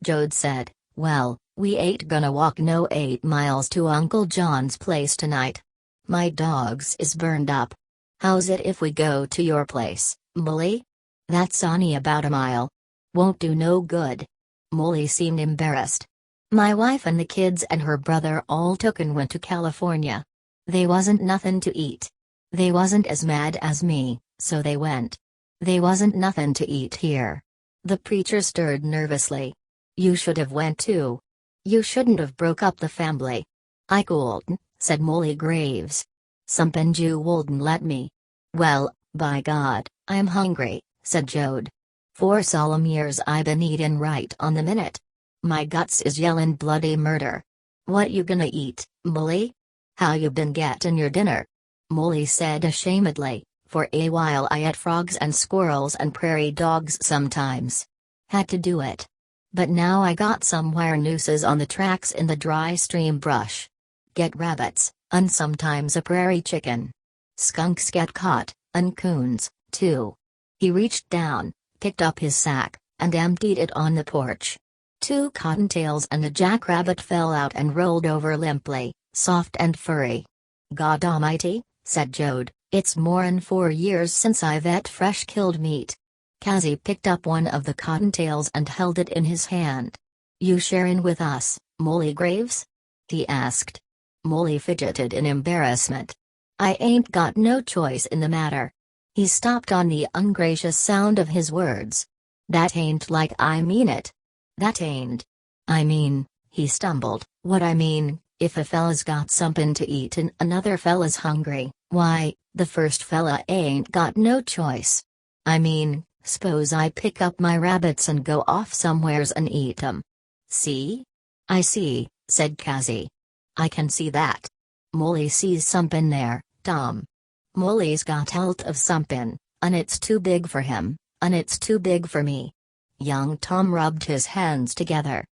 Jode said, "Well, we ain't gonna walk no 8 miles to Uncle John's place tonight. My dogs is burned up. How's it if we go to your place, Molly? That's only about a mile. Won't do no good." Molly seemed embarrassed. "My wife and the kids and her brother all took and went to California. They wasn't nothin' to eat. They wasn't as mad as me, so they went. They wasn't nothin' to eat here." The preacher stirred nervously. "You should have went too. You shouldn't have broke up the family." "I couldn't," said Molly Graves. "Somepin' you wouldn't let me." "Well, by God, I'm hungry," said Jode. "4 solemn years I been eatin' right on the minute. My guts is yellin' bloody murder. What you gonna eat, Molly? How you been gettin' your dinner?" Molly said ashamedly, "For a while I ate frogs and squirrels and prairie dogs sometimes. Had to do it. But now I got some wire nooses on the tracks in the dry stream brush. Get rabbits, and sometimes a prairie chicken. Skunks get caught, and coons, too." He reached down, picked up his sack, and emptied it on the porch. 2 cottontails and a jackrabbit fell out and rolled over limply, soft and furry. "God almighty," said Jode, "it's more'n 4 years since I've et fresh killed meat." Cassie picked up one of the cottontails and held it in his hand. "You sharin' with us, Molly Graves?" he asked. Molly fidgeted in embarrassment. I ain't got no choice in the matter." He stopped on the ungracious sound of his words. "That ain't like I mean it. That ain't. I mean," he stumbled, "what I mean, if a fella's got somethin' to eat and another fella's hungry, why, the first fella ain't got no choice. I mean, s'pose I pick up my rabbits and go off somewheres and eat 'em. See?" "I see," said Cassie. "I can see that. Molly sees somethin' there, Tom. Molly's got hold of somethin', and it's too big for him, and it's too big for me." Young Tom rubbed his hands together.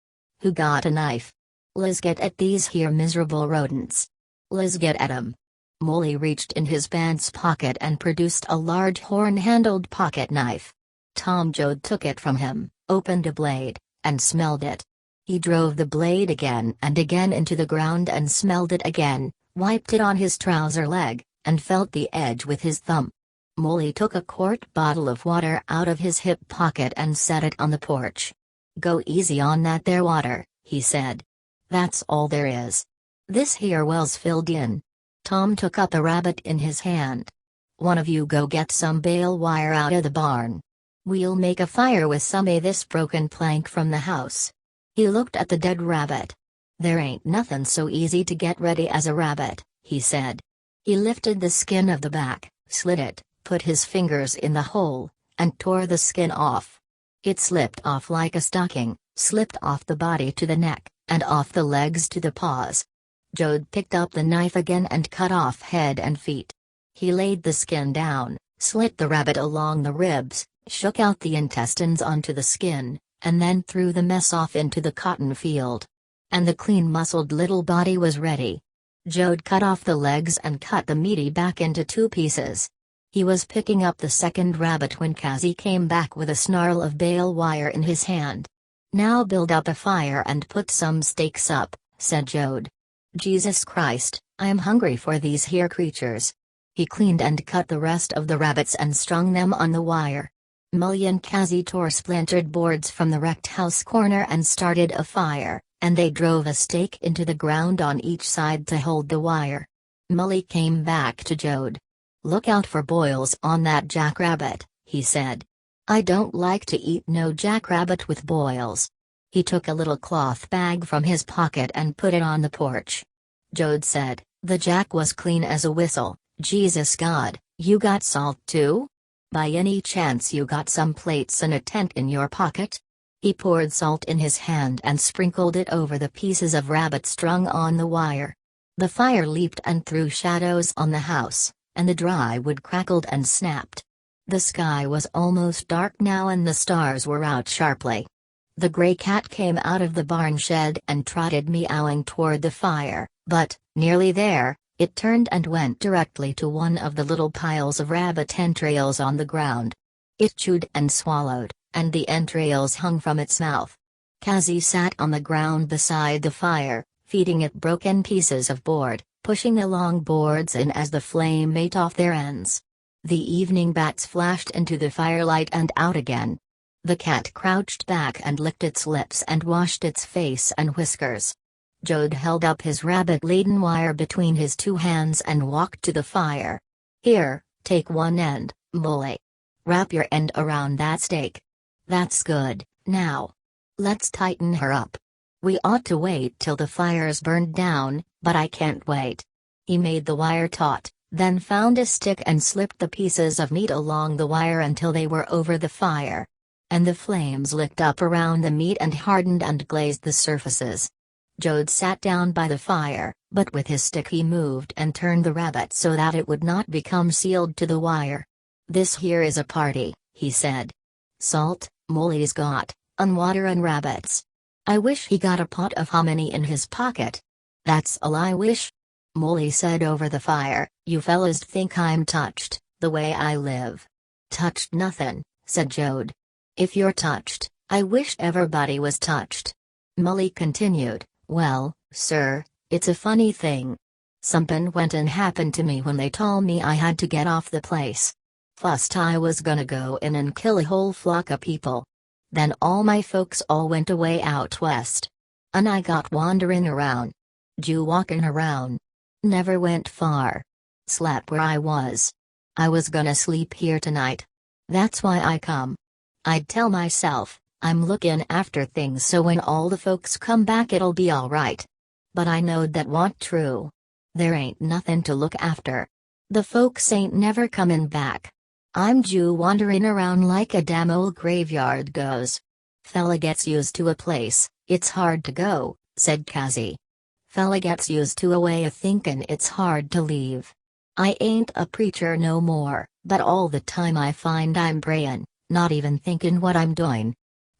"Who got a knife? Liz get at these here miserable rodents. Liz get at 'em." Molly reached in his pants pocket and produced a large horn-handled pocket knife. Tom Joad took it from him, opened a blade, and smelled it. He drove the blade again and again into the ground and smelled it again, wiped it on his trouser leg, and felt the edge with his thumb. Molly took a quart bottle of water out of his hip pocket and set it on the porch. "Go easy on that there water," he said. "That's all there is. This here well's filled in." Tom took up a rabbit in his hand. "One of you go get some bale wire out of the barn. We'll make a fire with some of this broken plank from the house." He looked at the dead rabbit. "There ain't nothin' so easy to get ready as a rabbit," he said. He lifted the skin of the back, slit it, put his fingers in the hole, and tore the skin off. It slipped off like a stocking, slipped off the body to the neck, and off the legs to the paws. Joad picked up the knife again and cut off head and feet. He laid the skin down, slit the rabbit along the ribs, shook out the intestines onto the skin, and then threw the mess off into the cotton field. And the clean muscled little body was ready. Joad cut off the legs and cut the meaty back into 2 pieces. He was picking up the second rabbit when Cassie came back with a snarl of bale wire in his hand. "Now build up a fire and put some stakes up," said Joad. "Jesus Christ, I'm hungry for these here creatures." He cleaned and cut the rest of the rabbits and strung them on the wire. Molly and Cassie tore splintered boards from the wrecked house corner and started a fire, and they drove a stake into the ground on each side to hold the wire. Molly came back to Joad. "Look out for boils on that jackrabbit," he said. "I don't like to eat no jackrabbit with boils." He took a little cloth bag from his pocket and put it on the porch. Joad said, "The jack was clean as a whistle. Jesus God, you got salt too? By any chance you got some plates and a tent in your pocket?" He poured salt in his hand and sprinkled it over the pieces of rabbit strung on the wire. The fire leaped and threw shadows on the house, and the dry wood crackled and snapped. The sky was almost dark now and the stars were out sharply. The gray cat came out of the barn shed and trotted meowing toward the fire, but, nearly there, it turned and went directly to one of the little piles of rabbit entrails on the ground. It chewed and swallowed, and the entrails hung from its mouth. Cassie sat on the ground beside the fire, feeding it broken pieces of board, pushing the long boards in as the flame ate off their ends. The evening bats flashed into the firelight and out again. The cat crouched back and licked its lips and washed its face and whiskers. Joad held up his rabbit-laden wire between his 2 hands and walked to the fire. "Here, take one end, Molly. Wrap your end around that stake. That's good. Now, let's tighten her up. We ought to wait till the fire's burned down, but I can't wait." He made the wire taut, then found a stick and slipped the pieces of meat along the wire until they were over the fire. And the flames licked up around the meat and hardened and glazed the surfaces. Joad sat down by the fire, but with his stick he moved and turned the rabbit so that it would not become sealed to the wire. "This here is a party," he said. "Salt, Molly's got, and water and rabbits. I wish he got a pot of hominy in his pocket. That's all I wish." Molly said over the fire, "You fellas think I'm touched, the way I live." "Touched nothin'," said Joad. "If you're touched, I wish everybody was touched." Molly continued, "Well, sir, it's a funny thing. Somethin' went and happened to me when they told me I had to get off the place. Fust I was gonna go in and kill a whole flock of people. Then all my folks all went away out west. And I got wanderin' around. Walkin' around. Never went far. Slept where I was. I was gonna sleep here tonight. That's why I come. I'd tell myself, I'm looking after things so when all the folks come back it'll be alright. But I knowed that wa'n't true. There ain't nothing to look after. The folks ain't never comin' back. I'm Jew wanderin' around like a damn old graveyard goes. Fella gets used to a place, it's hard to go, said Cassie. Fella gets used to a way of thinkin' it's hard to leave. I ain't a preacher no more, but all the time I find I'm prayin', not even thinkin' what I'm doing.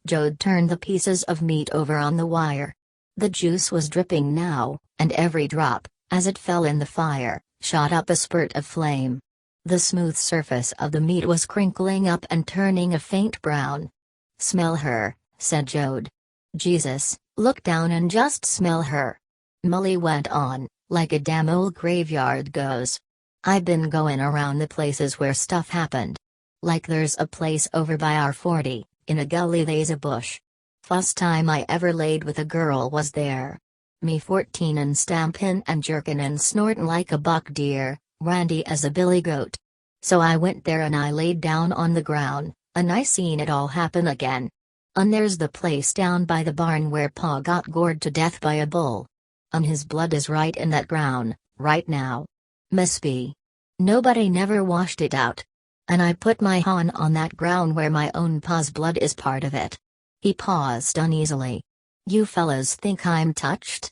Jode turned the pieces of meat over on the wire. The juice was dripping now, and every drop, as it fell in the fire, shot up a spurt of flame. The smooth surface of the meat was crinkling up and turning a faint brown. Smell her, said Jode. Jesus, look down and just smell her. Molly went on, like a damn old graveyard goes. I've been going around the places where stuff happened. Like there's a place over by our 40, in a gully they's a bush. First time I ever laid with a girl was there. Me 14 and stampin' and jerkin' and snortin' like a buck deer, randy as a billy goat. So I went there and I laid down on the ground, and I seen it all happen again. And there's the place down by the barn where Pa got gored to death by a bull. And his blood is right in that ground, right now. Must be. Nobody never washed it out. And I put my hand on that ground where my own pa's blood is part of it. He paused uneasily. You fellas think I'm touched?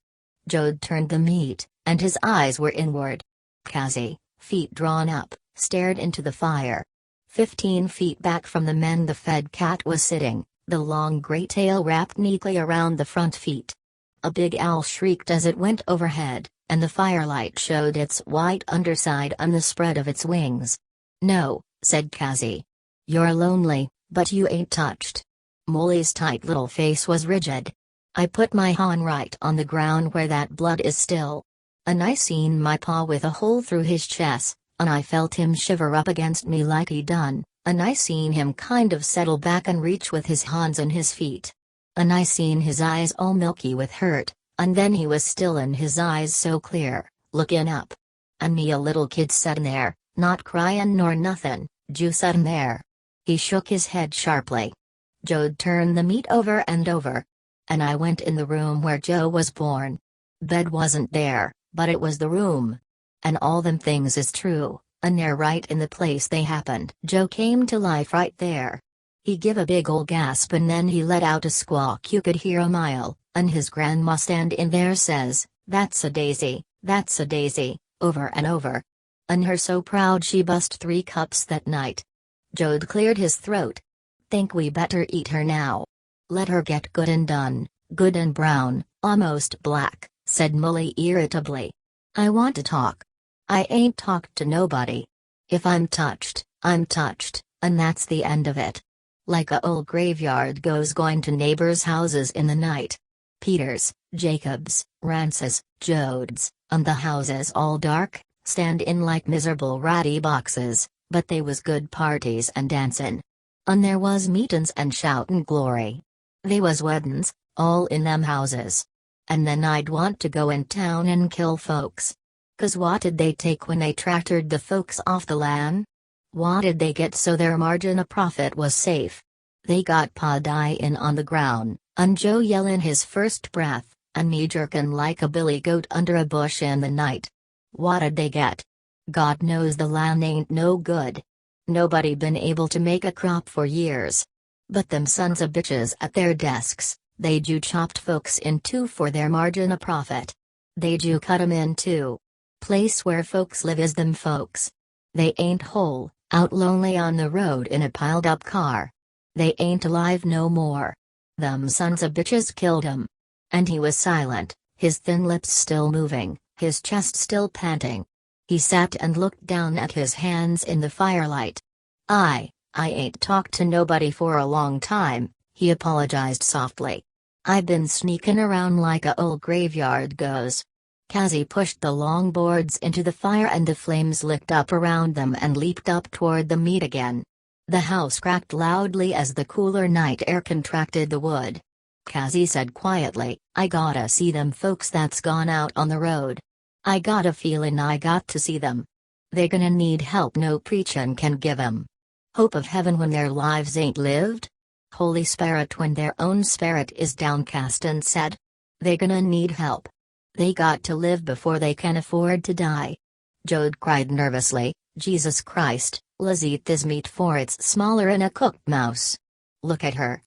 Jode turned the meat, and his eyes were inward. Cassie, feet drawn up, stared into the fire. 15 feet back from the men the fed cat was sitting, the long gray tail wrapped neatly around the front feet. A big owl shrieked as it went overhead, and the firelight showed its white underside and the spread of its wings. No, said Cassie. You're lonely, but you ain't touched. Molly's tight little face was rigid. I put my hand right on the ground where that blood is still. And I seen my paw with a hole through his chest, and I felt him shiver up against me like he done, and I seen him kind of settle back and reach with his hands and his feet. And I seen his eyes all milky with hurt, and then he was still and his eyes so clear, lookin' up. And me a little kid settin' there, not cryin' nor nothin', Jew settin' there. He shook his head sharply. Jode turned the meat over and over. And I went in the room where Joe was born. Bed wasn't there, but it was the room. And all them things is true, and they're right in the place they happened. Joe came to life right there. He give a big ol' gasp and then he let out a squawk you could hear a mile, and his grandma stand in there says, that's a daisy, over and over. And her so proud she bust 3 cups that night. Jode cleared his throat. Think we better eat her now. Let her get good and done, good and brown, almost black, said Molly irritably. I want to talk. I ain't talked to nobody. If I'm touched, and that's the end of it. Like a old graveyard goes going to neighbors' houses in the night. Peter's, Jacob's, Rance's, Jode's, and the houses all dark, stand in like miserable ratty boxes, but they was good parties and dancin'. And there was meetin's and shoutin' glory. They was weddin's, all in them houses. And then I'd want to go in town and kill folks. 'Cause what did they take when they tractored the folks off the land? What did they get so their margin of profit was safe? They got Pa dyin' on the ground, and Joe yellin' his first breath, and me jerkin' like a billy goat under a bush in the night. What did they get? God knows the land ain't no good. Nobody been able to make a crop for years. But them sons of bitches at their desks, they do chopped folks in two for their margin of profit. They do cut 'em in two. Place where folks live is them folks. They ain't whole, out lonely on the road in a piled up car. They ain't alive no more. Them sons of bitches killed 'em. And he was silent, his thin lips still moving, his chest still panting. He sat and looked down at his hands in the firelight. I ain't talked to nobody for a long time, he apologized softly. I been sneakin' around like a old graveyard goes. Cassie pushed the long boards into the fire and the flames licked up around them and leaped up toward the meat again. The house cracked loudly as the cooler night air contracted the wood. Cassie said quietly, I gotta see them folks that's gone out on the road. I got a feelin' I got to see them. They gonna need help no preachin' can give 'em. Hope of heaven when their lives ain't lived? Holy Spirit when their own spirit is downcast and sad? They gonna need help. They got to live before they can afford to die. Jode cried nervously, Jesus Christ, let's eat this meat for it's smaller than a cooked mouse. Look at her.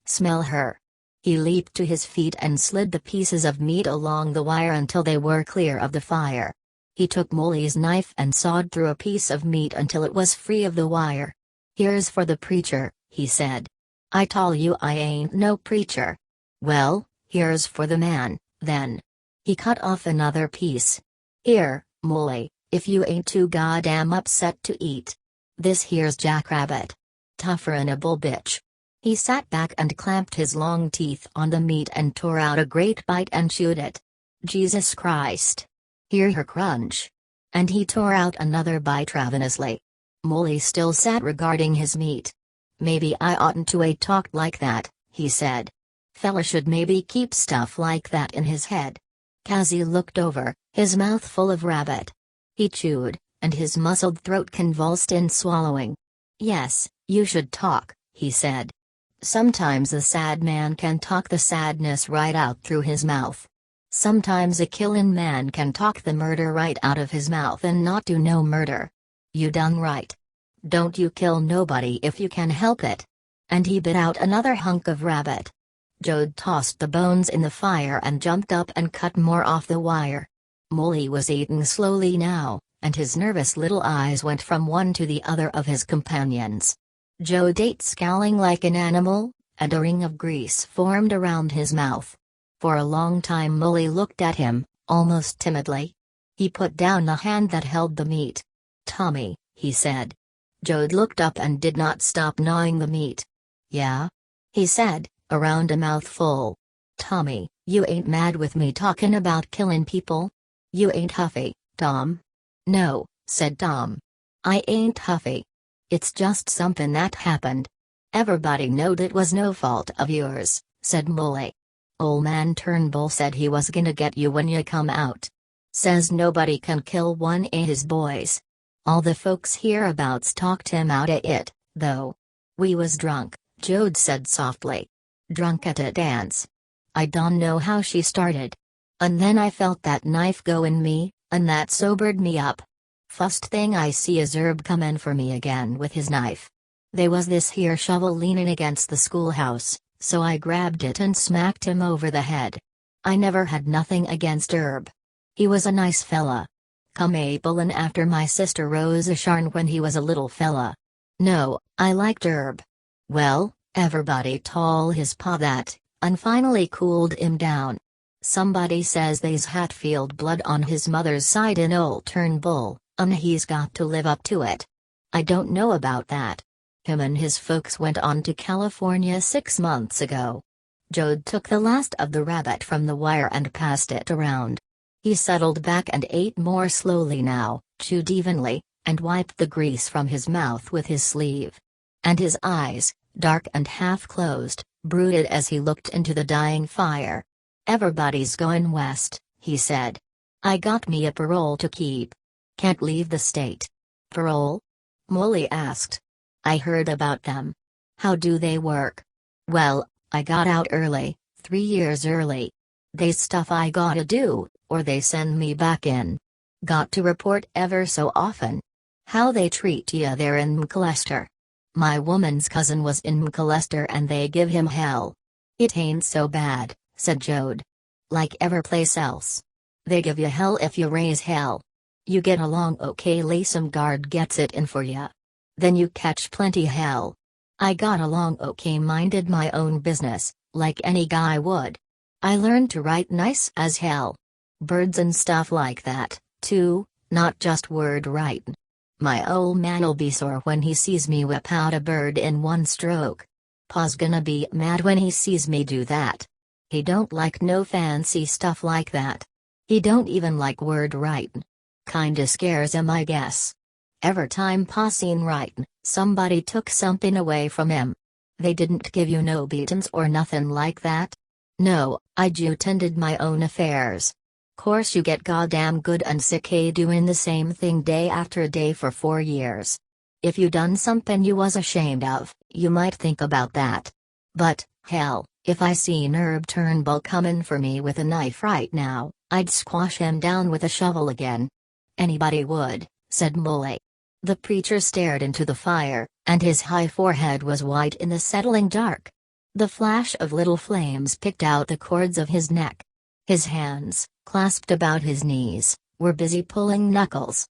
Smell her. He leaped to his feet and slid the pieces of meat along the wire until they were clear of the fire. He took Molly's knife and sawed through a piece of meat until it was free of the wire. Here's for the preacher, he said. I tell you I ain't no preacher. Well, here's for the man, then. He cut off another piece. Here, Molly, if you ain't too goddamn upset to eat. This here's Jackrabbit. Tougher'n a bull bitch. He sat back and clamped his long teeth on the meat and tore out a great bite and chewed it. Jesus Christ. Hear her crunch. And he tore out another bite ravenously. Molly still sat regarding his meat. Maybe I oughtn't to a talked like that, he said. Fella should maybe keep stuff like that in his head. Cassie looked over, his mouth full of rabbit. He chewed, and his muscled throat convulsed in swallowing. Yes, you should talk, he said. Sometimes a sad man can talk the sadness right out through his mouth. Sometimes a killin' man can talk the murder right out of his mouth and not do no murder. You done right. Don't you kill nobody if you can help it. And he bit out another hunk of rabbit. Jode tossed the bones in the fire and jumped up and cut more off the wire. Molly was eating slowly now, and his nervous little eyes went from one to the other of his companions. Jode ate scowling like an animal, and a ring of grease formed around his mouth. For a long time Molly looked at him, almost timidly. He put down the hand that held the meat. Tommy, he said. Jode looked up and did not stop gnawing the meat. Yeah? He said, around a mouthful. Tommy, you ain't mad with me talking about killing people? You ain't huffy, Tom? No, said Tom. I ain't huffy. It's just something that happened. Everybody knowed it was no fault of yours, said Molly. Ol' man Turnbull said he was gonna get you when you come out. Says nobody can kill one of his boys. All the folks hereabouts talked him out of it, though. We was drunk, Jode said softly. Drunk at a dance. I don't know how she started. And then I felt that knife go in me, and that sobered me up. Fust thing I see is Herb comin' for me again with his knife. They was this here shovel leanin' against the schoolhouse, so I grabbed it and smacked him over the head. I never had nothing against Herb. He was a nice fella. Come Aprilin' after my sister rose a sharn when he was a little fella. No, I liked Herb. Well, everybody told his pa that, and finally cooled him down. Somebody says they's Hatfield blood on his mother's side in Old Turnbull, and he's got to live up to it. I don't know about that. Him and his folks went on to California 6 months ago. Jode took the last of the rabbit from the wire and passed it around. He settled back and ate more slowly now, chewed evenly, and wiped the grease from his mouth with his sleeve. And his eyes, dark and half-closed, brooded as he looked into the dying fire. Everybody's going west, he said. I got me a parole to keep. Can't leave the state. Parole? Molly asked. I heard about them. How do they work? Well, I got out early, 3 years early. They's stuff I gotta do, or they send me back in. Got to report ever so often. How they treat ya there in McAlester. My woman's cousin was in McAlester and they give him hell. It ain't so bad, said Jode. Like every place else. They give you hell if you raise hell. You get along okay, some guard gets it in for ya. Then you catch plenty hell. I got along okay, minded my own business, like any guy would. I learned to write nice as hell. Birds and stuff like that, too, not just word writin'. My ol' man'll be sore when he sees me whip out a bird in one stroke. Pa's gonna be mad when he sees me do that. He don't like no fancy stuff like that. He don't even like word writin'. Kinda scares him, I guess. Every time Pa seen writin', somebody took something away from him. They didn't give you no beatins or nothin' like that? No, I ju tended my own affairs. Course you get goddamn good and sick a doing the same thing day after day for 4 years. If you done something you was ashamed of, you might think about that. But, hell, if I seen Herb Turnbull comin' for me with a knife right now, I'd squash him down with a shovel again. Anybody would, said Muley. The preacher stared into the fire, and his high forehead was white in the settling dark. The flash of little flames picked out the cords of his neck. His hands, clasped about his knees, were busy pulling knuckles.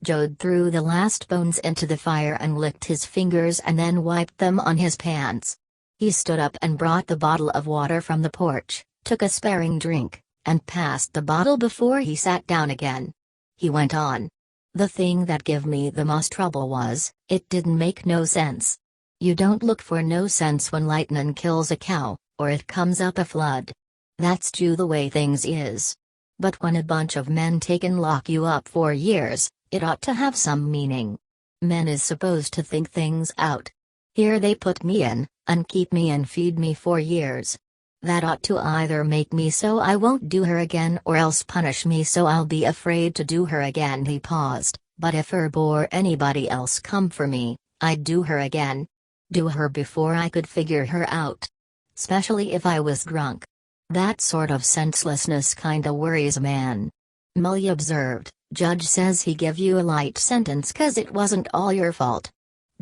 Jode threw the last bones into the fire and licked his fingers and then wiped them on his pants. He stood up and brought the bottle of water from the porch, took a sparing drink, and passed the bottle before he sat down again. He went on. The thing that give me the most trouble was, it didn't make no sense. You don't look for no sense when lightnin' kills a cow, or it comes up a flood. That's due the way things is. But when a bunch of men take and lock you up for years, it ought to have some meaning. Men is supposed to think things out. Here they put me in, and keep me and feed me for years. That ought to either make me so I won't do her again or else punish me so I'll be afraid to do her again. He paused, but if Herb or anybody else come for me, I'd do her again. Do her before I could figure her out. Especially if I was drunk. That sort of senselessness kinda worries a man. Mully observed, Judge says he give you a light sentence 'cause it wasn't all your fault.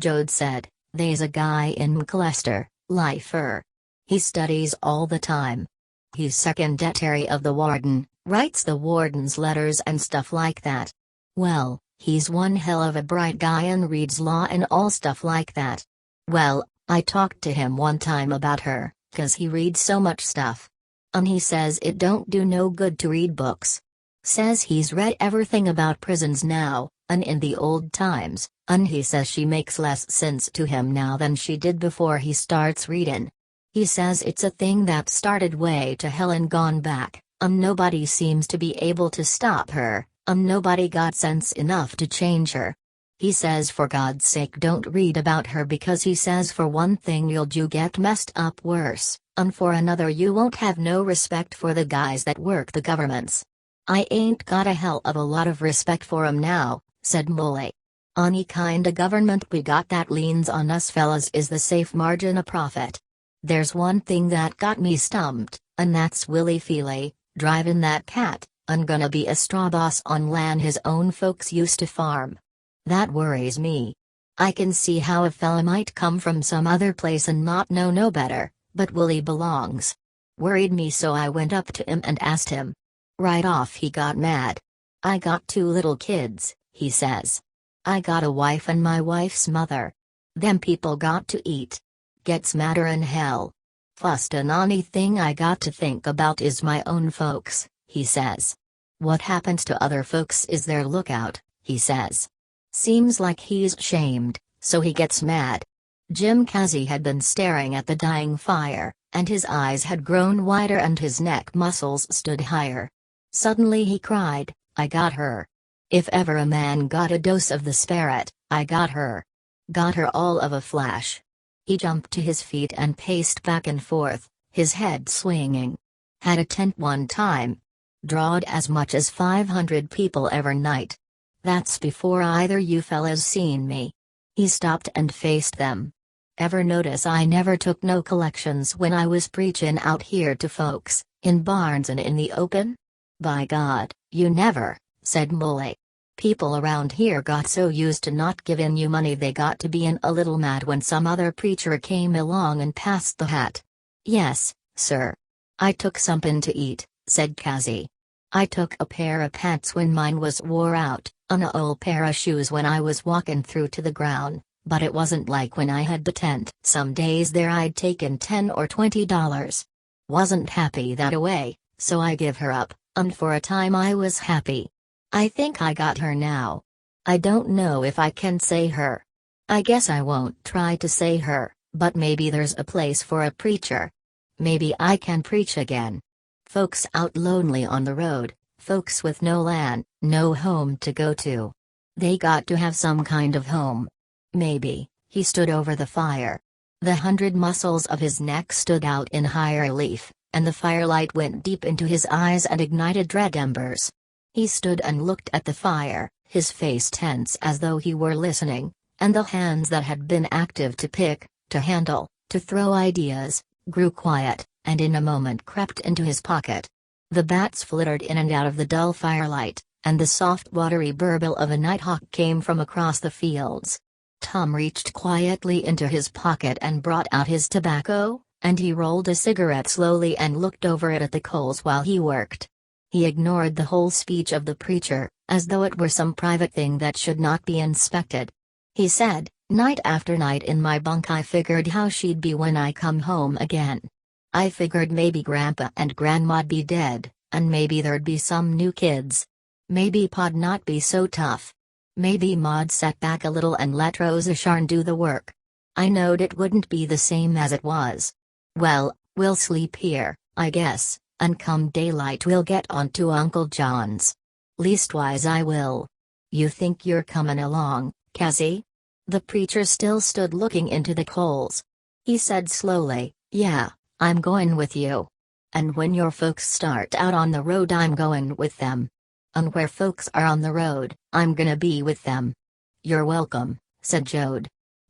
Jode said, they's a guy in McAlester, lifer. He studies all the time. He's secretary of the warden, writes the warden's letters and stuff like that. Well, he's one hell of a bright guy and reads law and all stuff like that. Well, I talked to him one time about her, 'cause he reads so much stuff. He says it don't do no good to read books. Says he's read everything about prisons now, and in the old times, and he says she makes less sense to him now than she did before he starts readin'. He says it's a thing that started way to hell and gone back, nobody seems to be able to stop her, nobody got sense enough to change her. He says for God's sake don't read about her because he says for one thing you'll get messed up worse, and for another you won't have no respect for the guys that work the governments. I ain't got a hell of a lot of respect for 'em now, said Muley. Any kinda government we got that leans on us fellas is the safe margin of profit. There's one thing that got me stumped, and that's Willie Feely, drivin' that cat, and gonna be a straw boss on land his own folks used to farm. That worries me. I can see how a fella might come from some other place and not know no better, but Willie belongs. Worried me so I went up to him and asked him. Right off he got mad. I got 2 little kids, he says. I got a wife and my wife's mother. Them people got to eat. Gets madder'n hell. First and only thing I got to think about is my own folks, he says. What happens to other folks is their lookout, he says. Seems like he's shamed, so he gets mad. Jim Casey had been staring at the dying fire, and his eyes had grown wider and his neck muscles stood higher. Suddenly he cried, I got her. If ever a man got a dose of the spirit, I got her. Got her all of a flash. He jumped to his feet and paced back and forth, his head swinging. Had a tent one time. Drawed as much as 500 people every night. That's before either you fellas seen me. He stopped and faced them. Ever notice I never took no collections when I was preachin' out here to folks, in barns and in the open? By God, you never, said Muley. People around here got so used to not givin' you money they got to bein' a little mad when some other preacher came along and passed the hat. Yes, sir. I took somethin' to eat, said Cassie. I took a pair of pants when mine was wore out, and a old pair of shoes when I was walkin' through to the ground, but it wasn't like when I had the tent. Some days there I'd taken $10 or $20. Wasn't happy that away, so I give her up, and for a time I was happy. I think I got her now. I don't know if I can say her. I guess I won't try to say her, but maybe there's a place for a preacher. Maybe I can preach again. Folks out lonely on the road, folks with no land, no home to go to. They got to have some kind of home. Maybe. He stood over the fire. The 100 muscles of his neck stood out in high relief, and the firelight went deep into his eyes and ignited red embers. He stood and looked at the fire, his face tense as though he were listening, and the hands that had been active to pick, to handle, to throw ideas, grew quiet, and in a moment crept into his pocket. The bats flittered in and out of the dull firelight, and the soft watery burble of a nighthawk came from across the fields. Tom reached quietly into his pocket and brought out his tobacco, and he rolled a cigarette slowly and looked over it at the coals while he worked. He ignored the whole speech of the preacher, as though it were some private thing that should not be inspected. He said, "Night after night in my bunk I figured how she'd be when I come home again. I figured maybe Grandpa and Grandma'd be dead, and maybe there'd be some new kids. Maybe Pa'd not be so tough. Maybe Ma'd set back a little and let Rosa Sharn do the work. I knowed it wouldn't be the same as it was. Well, we'll sleep here, I guess, and come daylight we'll get on to Uncle John's. Leastwise I will. You think you're comin' along, Cassie?" The preacher still stood looking into the coals. He said slowly, "Yeah, I'm going with you. And when your folks start out on the road I'm going with them. And where folks are on the road, I'm gonna be with them." "You're welcome," said Jode.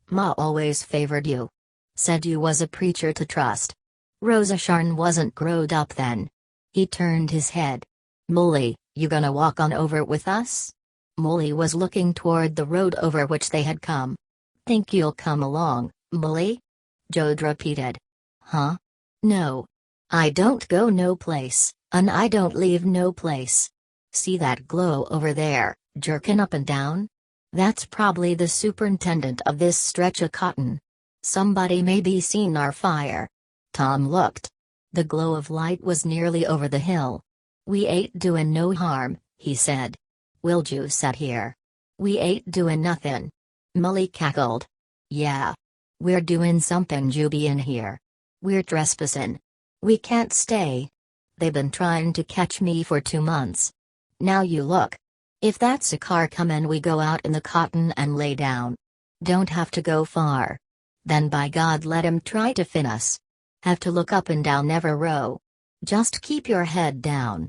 "Ma always favored you. Said you was a preacher to trust." Rosa Sharn wasn't growed up then. He turned his head. "Molly, you gonna walk on over with us?" Molly was looking toward the road over which they had come. "Think you'll come along, Molly?" Jode repeated. "Huh? No. I don't go no place, and I don't leave no place. See that glow over there, jerkin' up and down? That's probably the superintendent of this stretch of cotton. Somebody may be seen our fire." Tom looked. The glow of light was nearly over the hill. "We ain't doin' no harm," he said. "We'll ju set here. We ain't doin' nothin'." Molly cackled. "Yeah. We're doin' somethin' ju be in here. We're trespassing. We can't stay. They been trying to catch me for 2 months. Now you look. If that's a car comin' we go out in the cotton and lay down. Don't have to go far. Then by God let 'em try to fin us. Have to look up and down never row. Just keep your head down."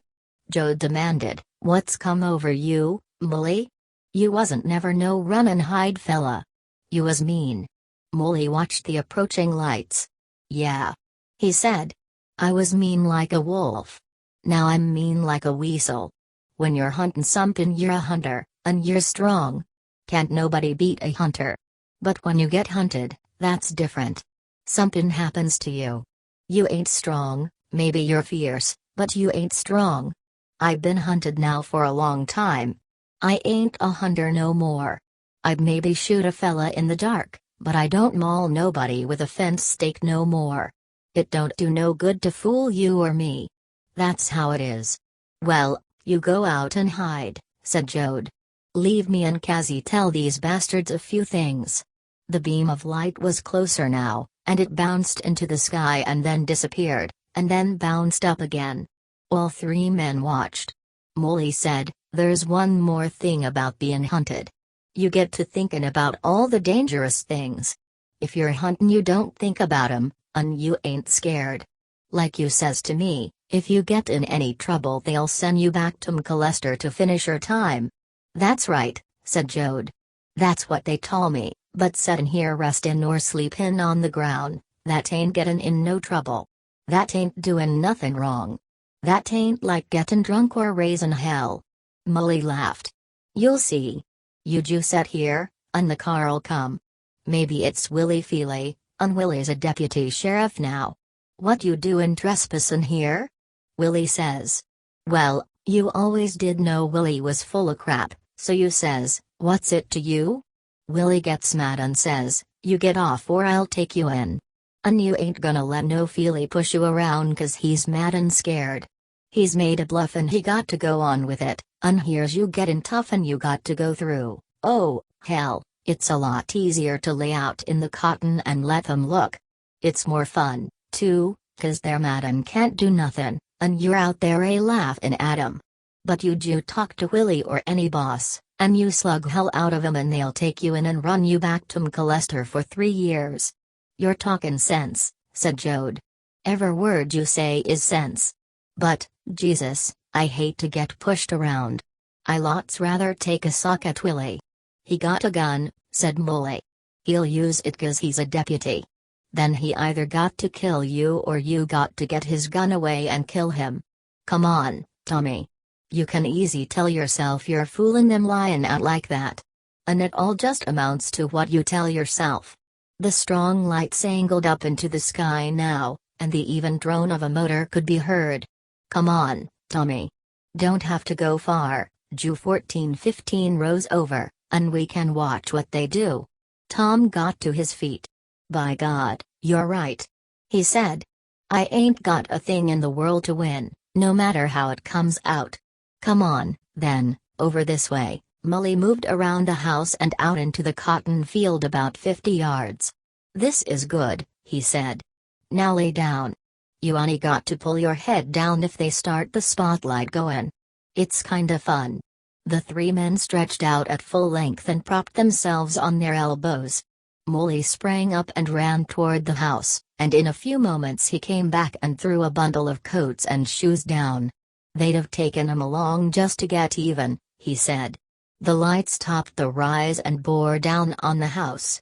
Jode demanded, "What's come over you, Molly? You wasn't never no run and hide fella. You was mean." Molly watched the approaching lights. "Yeah," he said. "I was mean like a wolf. Now I'm mean like a weasel. When you're huntin' somethin' you're a hunter, and you're strong. Can't nobody beat a hunter. But when you get hunted, that's different. Somethin' happens to you. You ain't strong, maybe you're fierce, but you ain't strong. I've been hunted now for a long time. I ain't a hunter no more. I'd maybe shoot a fella in the dark, but I don't maul nobody with a fence stake no more. It don't do no good to fool you or me. That's how it is." "Well, you go out and hide," said Jode. "Leave me and Cassie tell these bastards a few things." The beam of light was closer now, and it bounced into the sky and then disappeared, and then bounced up again. All 3 men watched. Molly said, "There's one more thing about being hunted. You get to thinkin' about all the dangerous things. If you're huntin' you don't think about 'em, and you ain't scared. Like you says to me, if you get in any trouble they'll send you back to McAllister to finish your time." "That's right," said Jode. "That's what they tol' me, but settin' here restin' or sleepin' on the ground, that ain't gettin' in no trouble. That ain't doin' nothin' wrong. That ain't like gettin' drunk or raisin' hell." Molly laughed. "You'll see. You ju set here, and the car'll come. Maybe it's Willie Feely, and Willie's a deputy sheriff now. What you doin' trespassin' here? Willie says. Well, you always did know Willie was full of crap, so you says, what's it to you? Willie gets mad and says, you get off or I'll take you in. And you ain't gonna let no Feely push you around 'cause he's mad and scared. He's made a bluff and he got to go on with it, and here's you gettin' tough and you got to go through. Oh, hell, it's a lot easier to lay out in the cotton and let them look. It's more fun, too, 'cause they're mad and can't do nothin', and you're out there laughin' at 'em. But you do talk to Willie or any boss, and you slug hell out of 'em and they'll take you in and run you back to McAllister for 3 years. You're talkin' sense, said Jode. Every word you say is sense. But, Jesus, I hate to get pushed around. I lots rather take a sock at Willie. He got a gun, said Molly. He'll use it 'cause he's a deputy. Then he either got to kill you or you got to get his gun away and kill him. Come on, Tommy. You can easy tell yourself you're fooling them lying out like that. And it all just amounts to what you tell yourself. The strong lights angled up into the sky now, and the even drone of a motor could be heard. Come on, Tommy. Don't have to go far, Jew 1415 rows over, and we can watch what they do. Tom got to his feet. By God, you're right. He said. I ain't got a thing in the world to win, no matter how it comes out. Come on, then, over this way. Molly moved around the house and out into the cotton field about 50 yards. This is good, he said. Now lay down. You only got to pull your head down if they start the spotlight going. It's kinda fun. The three men stretched out at full length and propped themselves on their elbows. Molly sprang up and ran toward the house, and in a few moments he came back and threw a bundle of coats and shoes down. They'd have taken him along just to get even, he said. The lights topped the rise and bore down on the house.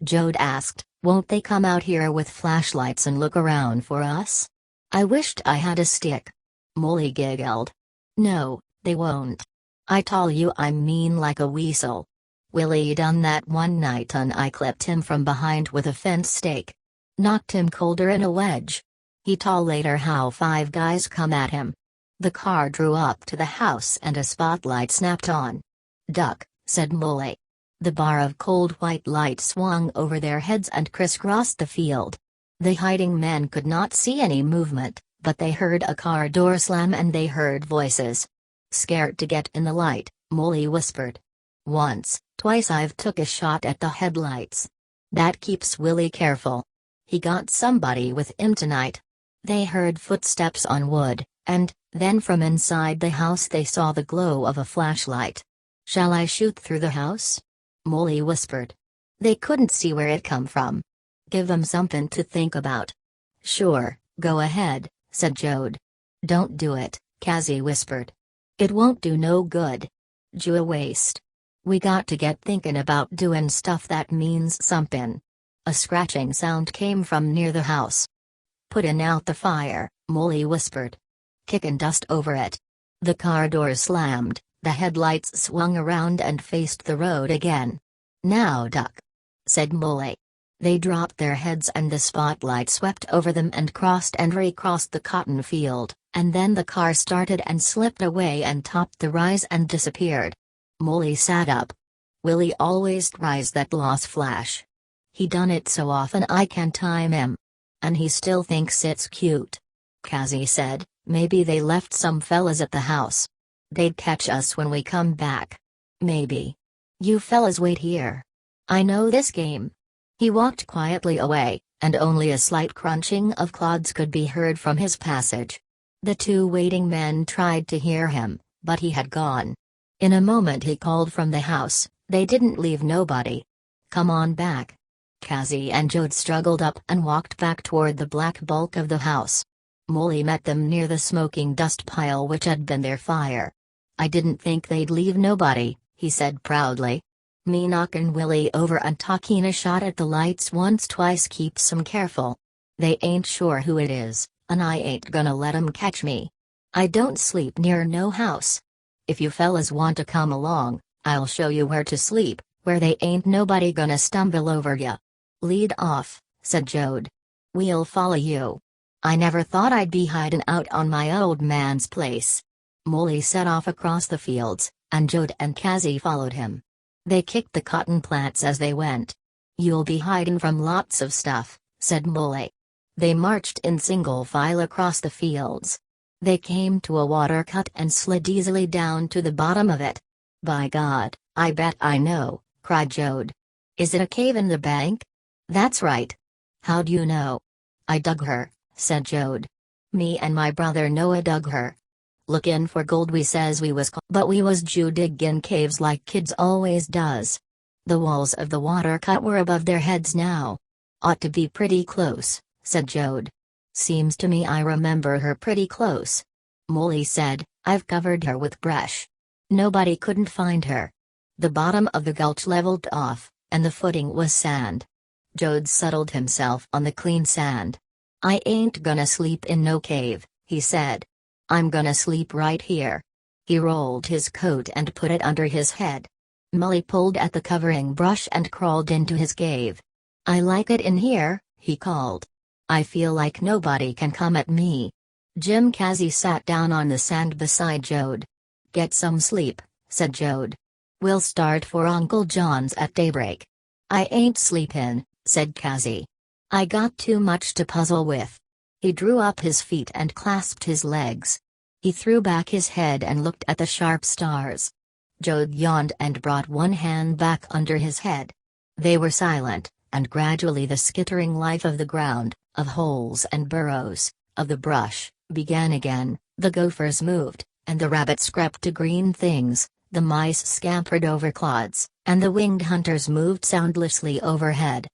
Jode asked, won't they come out here with flashlights and look around for us? I wished I had a stick. Molly giggled. No, they won't. I tell you I'm mean like a weasel. Willie done that one night and I clipped him from behind with a fence stake. Knocked him colder in a wedge. He told later how 5 guys come at him. The car drew up to the house and a spotlight snapped on. Duck, said Molly. The bar of cold white light swung over their heads and crisscrossed the field. The hiding men could not see any movement, but they heard a car door slam and they heard voices. Scared to get in the light, Molly whispered. Once, twice I've took a shot at the headlights. That keeps Willie careful. He got somebody with him tonight. They heard footsteps on wood, and, then from inside the house they saw the glow of a flashlight. Shall I shoot through the house? Molly whispered. They couldn't see where it come from. Give them something to think about. Sure, go ahead, said Jode. Don't do it, Cassie whispered. It won't do no good. Jew a waste. We got to get thinking about doing stuff that means something. A scratching sound came from near the house. Putting out the fire, Molly whispered. Kicking dust over it. The car door slammed, the headlights swung around and faced the road again. Now duck, said Molly. They dropped their heads and the spotlight swept over them and crossed and recrossed the cotton field, and then the car started and slipped away and topped the rise and disappeared. Molly sat up. Willie always tries that lost flash. He done it so often I can time him. And he still thinks it's cute. Cassie said, maybe they left some fellas at the house. They'd catch us when we come back. Maybe. You fellas wait here. I know this game. He walked quietly away, and only a slight crunching of clods could be heard from his passage. The 2 waiting men tried to hear him, but he had gone. In a moment he called from the house, they didn't leave nobody. Come on back. Cassie and Jode struggled up and walked back toward the black bulk of the house. Molly met them near the smoking dust pile which had been their fire. I didn't think they'd leave nobody, he said proudly. Me knockin' Willie over and talking a shot at the lights once twice keeps 'em careful. They ain't sure who it is, and I ain't gonna let 'em catch me. I don't sleep near no house. If you fellas want to come along, I'll show you where to sleep, where they ain't nobody gonna stumble over ya. Lead off, said Jode. We'll follow you. I never thought I'd be hiding out on my old man's place. Molly set off across the fields, and Jode and Cassie followed him. They kicked the cotton plants as they went. You'll be hiding from lots of stuff, said Molly. They marched in single file across the fields. They came to a water cut and slid easily down to the bottom of it. By God, I bet I know, cried Jode. Is it a cave in the bank? That's right. How'd you know? I dug her, said Jode. Me and my brother Noah dug her. Lookin' for gold we says we was but we was Jew diggin' caves like kids always does. The walls of the water cut were above their heads now. Ought to be pretty close, said Jode. Seems to me I remember her pretty close. Molly said, I've covered her with brush. Nobody couldn't find her. The bottom of the gulch leveled off, and the footing was sand. Jode settled himself on the clean sand. I ain't gonna sleep in no cave, he said. I'm gonna sleep right here. He rolled his coat and put it under his head. Molly pulled at the covering brush and crawled into his cave. I like it in here, he called. I feel like nobody can come at me. Jim Casey sat down on the sand beside Jode. Get some sleep, said Jode. We'll start for Uncle John's at daybreak. I ain't sleepin', said Casey. I got too much to puzzle with. He drew up his feet and clasped his legs. He threw back his head and looked at the sharp stars. Jode yawned and brought one hand back under his head. They were silent, and gradually the skittering life of the ground, of holes and burrows, of the brush, began again. The gophers moved, and the rabbits crept to green things, the mice scampered over clods, and the winged hunters moved soundlessly overhead.